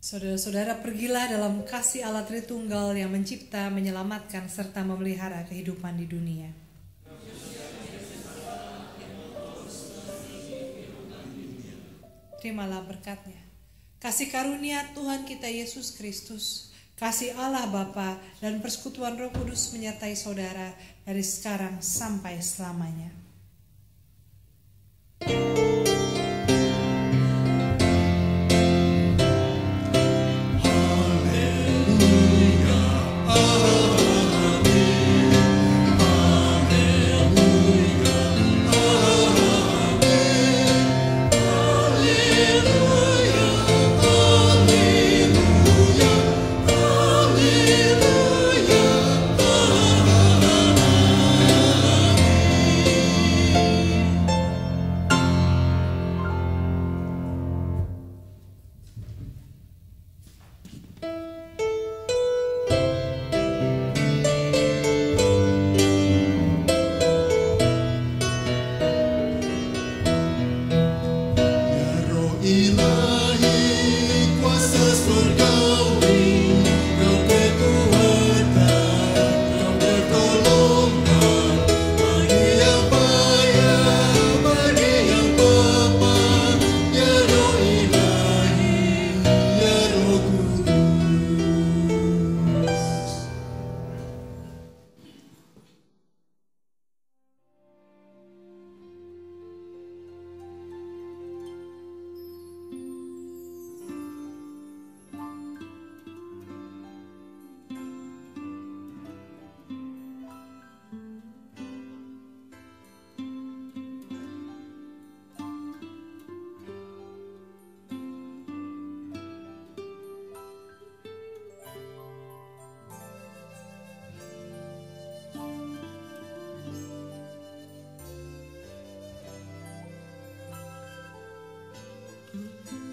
Saudara-saudara, pergilah dalam kasih Allah Tritunggal yang mencipta, menyelamatkan, serta memelihara kehidupan di dunia. Terimalah berkat-Nya. Kasih karunia Tuhan kita Yesus Kristus, kasih Allah Bapa, dan persekutuan Roh Kudus menyertai saudara dari sekarang sampai selamanya. Haleluya, haleluya, haleluya. hidupku.